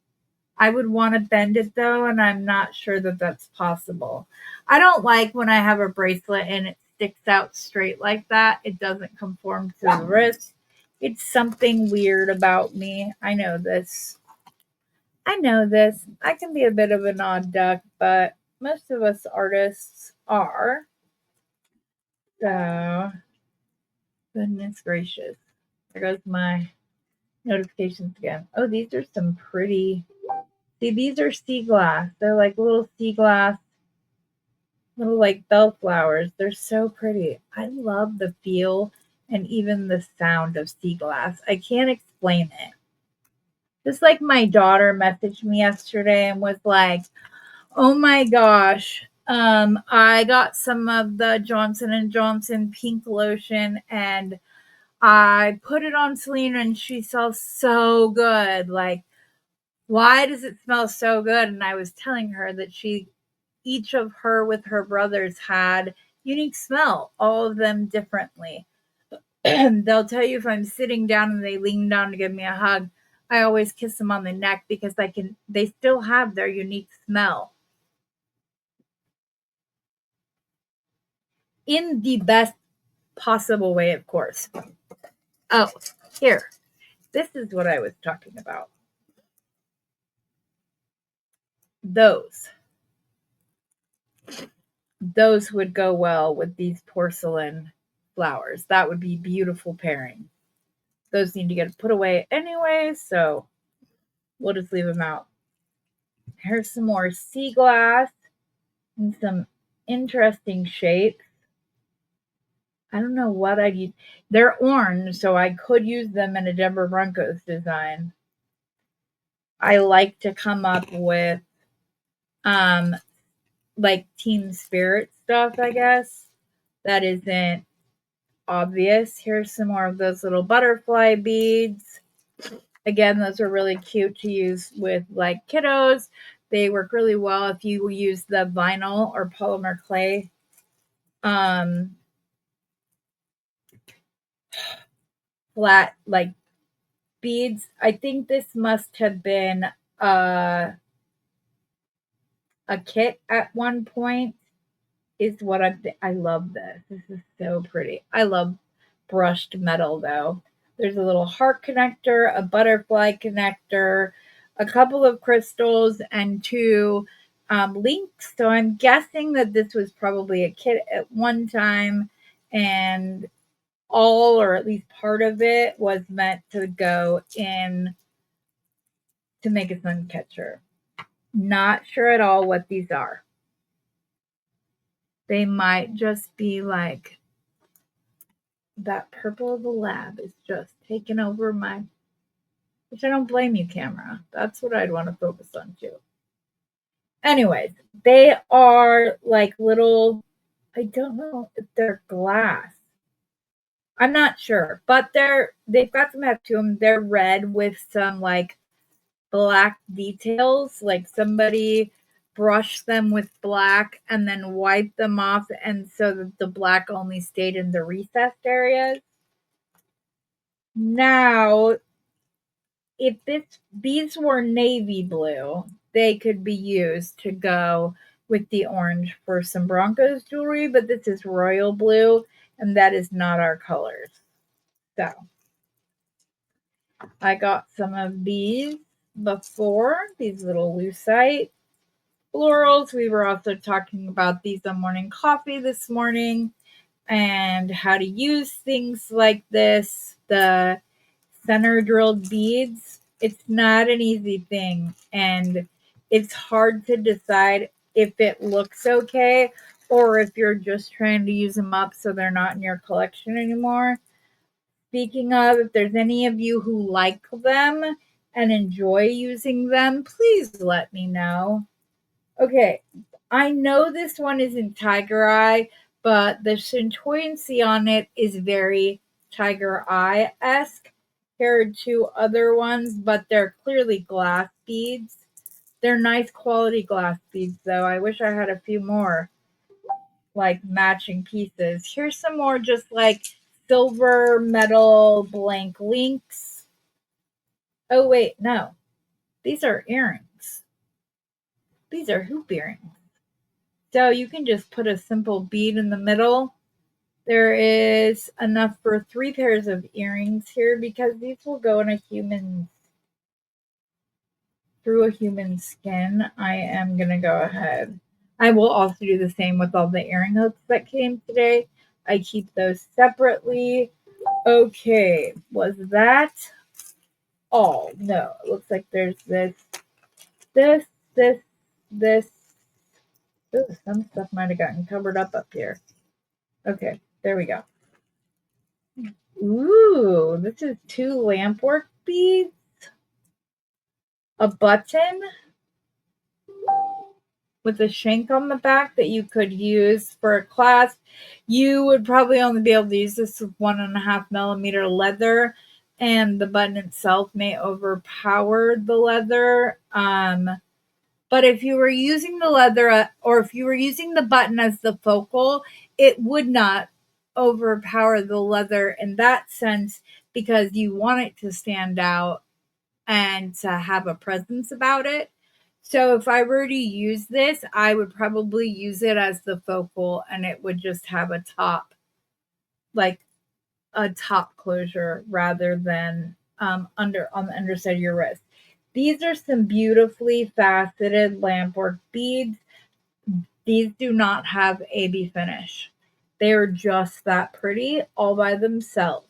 Speaker 1: I would want to bend it though, and I'm not sure that that's possible. I don't like when I have a bracelet and it sticks out straight like that. It doesn't conform to the wrist. It's something weird about me. I know this. I know this. I can be a bit of an odd duck, but most of us artists are. So, goodness gracious. There goes my notifications again. Oh, these are some pretty. See, these are sea glass. They're like little sea glass, little like bellflowers. They're so pretty. I love the feel and even the sound of sea glass. I can't explain it. Just like my daughter messaged me yesterday and was like, "Oh my gosh, I got some of the Johnson and Johnson pink lotion and I put it on Selena and she smells so good. Like, why does it smell so good?" And I was telling her that each of her with her brothers had unique smell, all of them differently. They'll tell you if I'm sitting down and they lean down to give me a hug, I always kiss them on the neck because they still have their unique smell in the best possible way, of course. Oh, here. This is what I was talking about. Those. Those would go well with these porcelain flowers. That would be beautiful pairing. Those need to get put away anyway, so we'll just leave them out. Here's some more sea glass and some interesting shapes. I don't know what I'd use. They're orange, so I could use them in a Denver Broncos design. I like to come up with um like team spirit stuff, I guess. That isn't obvious. Here's some more of those little butterfly beads. Again, those are really cute to use with like kiddos. They work really well if you use the vinyl or polymer clay flat like beads. I think this must have been a kit at one point. Is what I love this. This is so pretty. I love brushed metal though. There's a little heart connector, a butterfly connector, a couple of crystals, and 2 links. So I'm guessing that this was probably a kit at one time, and all or at least part of it was meant to go in to make a sun catcher. Not sure at all what these are. They might just be like that purple of the lab is just taking over my, which I don't blame you, camera. That's what I'd want to focus on too. Anyways, they are like little, I don't know if they're glass. I'm not sure, but they've got some heft to them. They're red with some like black details, like somebody brushed them with black and then wiped them off, and so that the black only stayed in the recessed areas. Now, if these were navy blue, they could be used to go with the orange for some Broncos jewelry, but this is royal blue, and that is not our colors. So I got some of these before, these little lucite florals. We were also talking about these on morning coffee this morning and how to use things like this. The center drilled beads, it's not an easy thing, and it's hard to decide if it looks okay or if you're just trying to use them up so they're not in your collection anymore. Speaking of, if there's any of you who like them and enjoy using them, please let me know. Okay, I know this one isn't Tiger Eye, but the scintillancy on it is very Tiger Eye-esque compared to other ones, but they're clearly glass beads. They're nice quality glass beads, though. I wish I had a few more, like matching pieces. Here's some more just like silver metal blank links. Oh, wait, no. These are earrings. These are hoop earrings. So you can just put a simple bead in the middle. There is enough for 3 pairs of earrings here because these will go in through a human skin. I am going to go ahead. I will also do the same with all the earring hooks that came today. I keep those separately. Okay, was that all? No, it looks like there's this, this, this. Ooh, some stuff might have gotten covered up here. Okay, there we go. Ooh, this is 2 lampwork beads, a button with a shank on the back that you could use for a clasp. You would probably only be able to use this with 1.5mm leather, and the button itself may overpower the leather. But if you were using the leather, or if you were using the button as the focal, it would not overpower the leather in that sense because you want it to stand out and to have a presence about it. So if I were to use this, I would probably use it as the focal and it would just have a top, like a top closure rather than on the underside of your wrist. These are some beautifully faceted lampwork beads. These do not have AB finish. They are just that pretty all by themselves.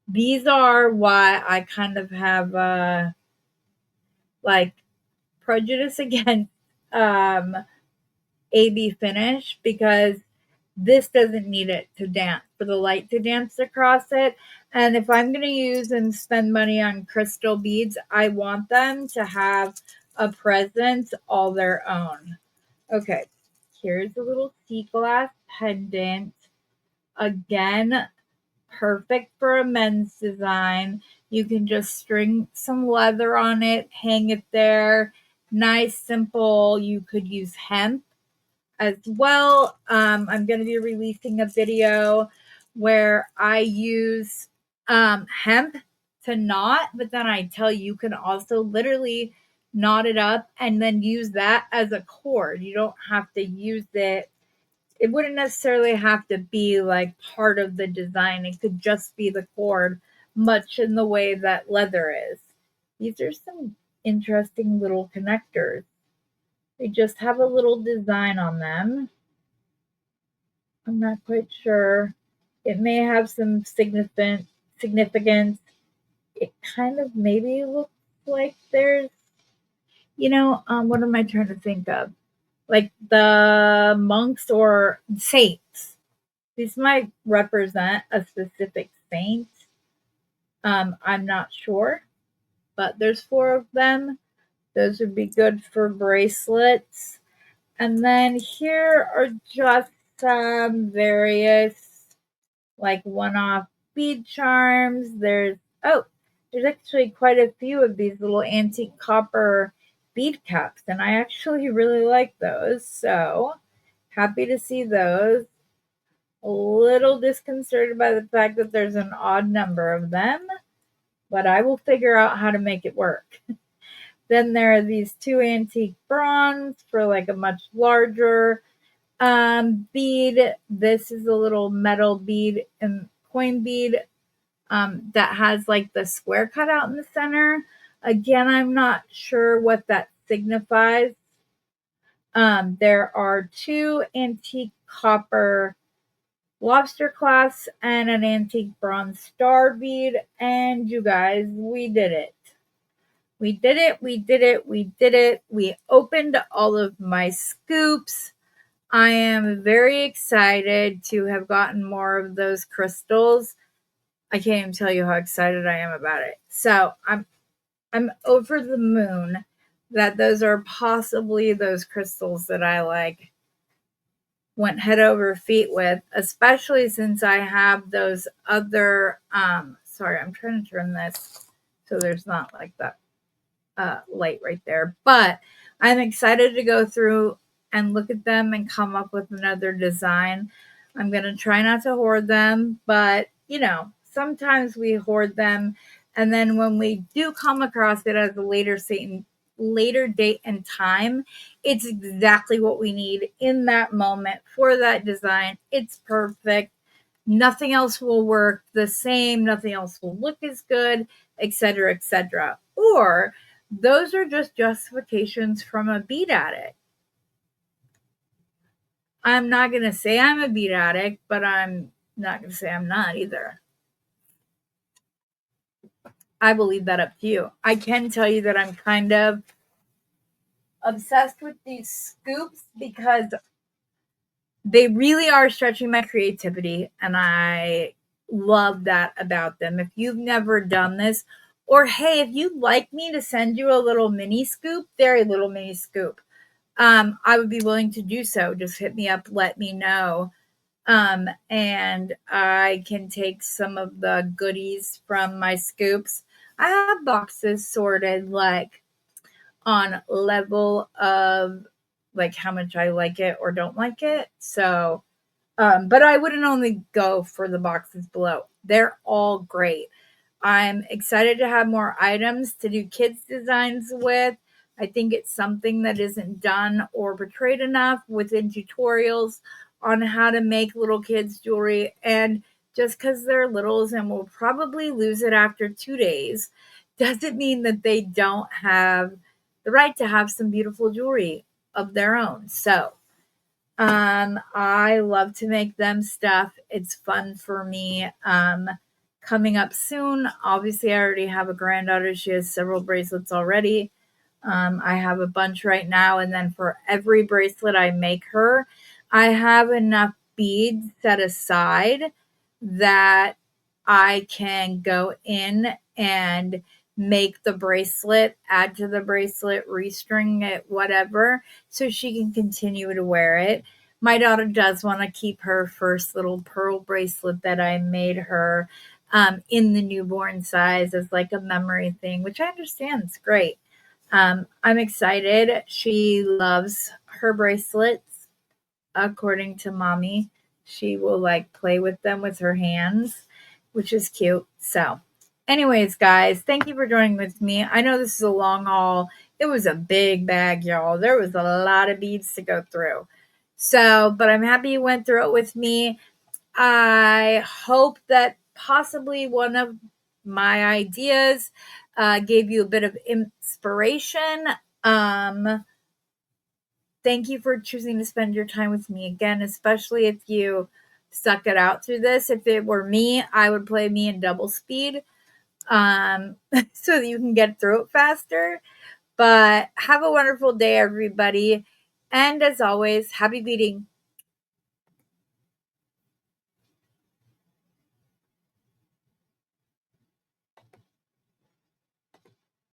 Speaker 1: These are why I kind of have like prejudice against AB finish, because this doesn't need it to dance, for the light to dance across it. And if I'm going to use and spend money on crystal beads, I want them to have a presence all their own. Okay, here's a little sea glass pendant. Again, perfect for a men's design. You can just string some leather on it, hang it there. Nice, simple. You could use hemp as well. I'm going to be releasing a video where I use hemp to knot, but then I tell you can also literally knot it up and then use that as a cord. You don't have to use it. It wouldn't necessarily have to be like part of the design. It could just be the cord, much in the way that leather is. These are some interesting little connectors. They just have a little design on them. I'm not quite sure. It may have some significance. It kind of maybe looks like there's, what am I trying to think of? Like the monks or saints. These might represent a specific saint. I'm not sure, but there's 4 of them. Those would be good for bracelets. And then here are just some various like one-off bead charms. There's actually quite a few of these little antique copper bead caps, and I actually really like those. So happy to see those. A little disconcerted by the fact that there's an odd number of them, but I will figure out how to make it work. Then there are these 2 antique bronze for like a much larger bead. This is a little metal bead and coin bead. that has like the square cut out in the center. Again, I'm not sure what that signifies. There are 2 antique copper lobster clasps and an antique bronze star bead. And you guys, we did it. We did it. We did it. We did it. We opened all of my scoops. I am very excited to have gotten more of those crystals. I can't even tell you how excited I am about it. So I'm over the moon that those are possibly those crystals that I like went head over feet with, especially since I have those other sorry, I'm trying to turn this so there's not like that light right there. But I'm excited to go through and look at them and come up with another design. I'm going to try not to hoard them, but you know, sometimes we hoard them. And then when we do come across it at a later date and time, it's exactly what we need in that moment for that design. It's perfect. Nothing else will work the same. Nothing else will look as good, etc., etc. Or those are just justifications from a bead addict. I'm not going to say I'm a bead addict, but I'm not going to say I'm not either. I will leave that up to you. I can tell you that I'm kind of obsessed with these scoops because they really are stretching my creativity, and I love that about them. If you've never done this, or hey, if you'd like me to send you a little mini scoop, very little mini scoop, I would be willing to do so. Just hit me up, let me know. And I can take some of the goodies from my scoops. I have boxes sorted like on level of like how much I like it or don't like it. So, but I wouldn't only go for the boxes below. They're all great. I'm excited to have more items to do kids designs with. I think it's something that isn't done or portrayed enough within tutorials on how to make little kids jewelry. And just because they're littles and will probably lose it after 2 days doesn't mean that they don't have the right to have some beautiful jewelry of their own. So, I love to make them stuff. It's fun for me. Coming up soon, obviously, I already have a granddaughter. She has several bracelets already. I have a bunch right now, and then for every bracelet I make her, I have enough beads set aside that I can go in and make the bracelet, add to the bracelet, restring it, whatever, so she can continue to wear it. My daughter does want to keep her first little pearl bracelet that I made her in the newborn size as like a memory thing, which I understand is great. I'm excited. She loves her bracelets, according to mommy. She will like play with them with her hands, which is cute. So, anyways, guys, thank you for joining with me. I know this is a long haul. It was a big bag, y'all. There was a lot of beads to go through. So, but I'm happy you went through it with me. I hope that possibly one of my ideas gave you a bit of inspiration. Thank you for choosing to spend your time with me again, especially if you stuck it out through this. If it were me, I would play me in double speed so that you can get through it faster. But have a wonderful day, everybody. And as always, happy beading.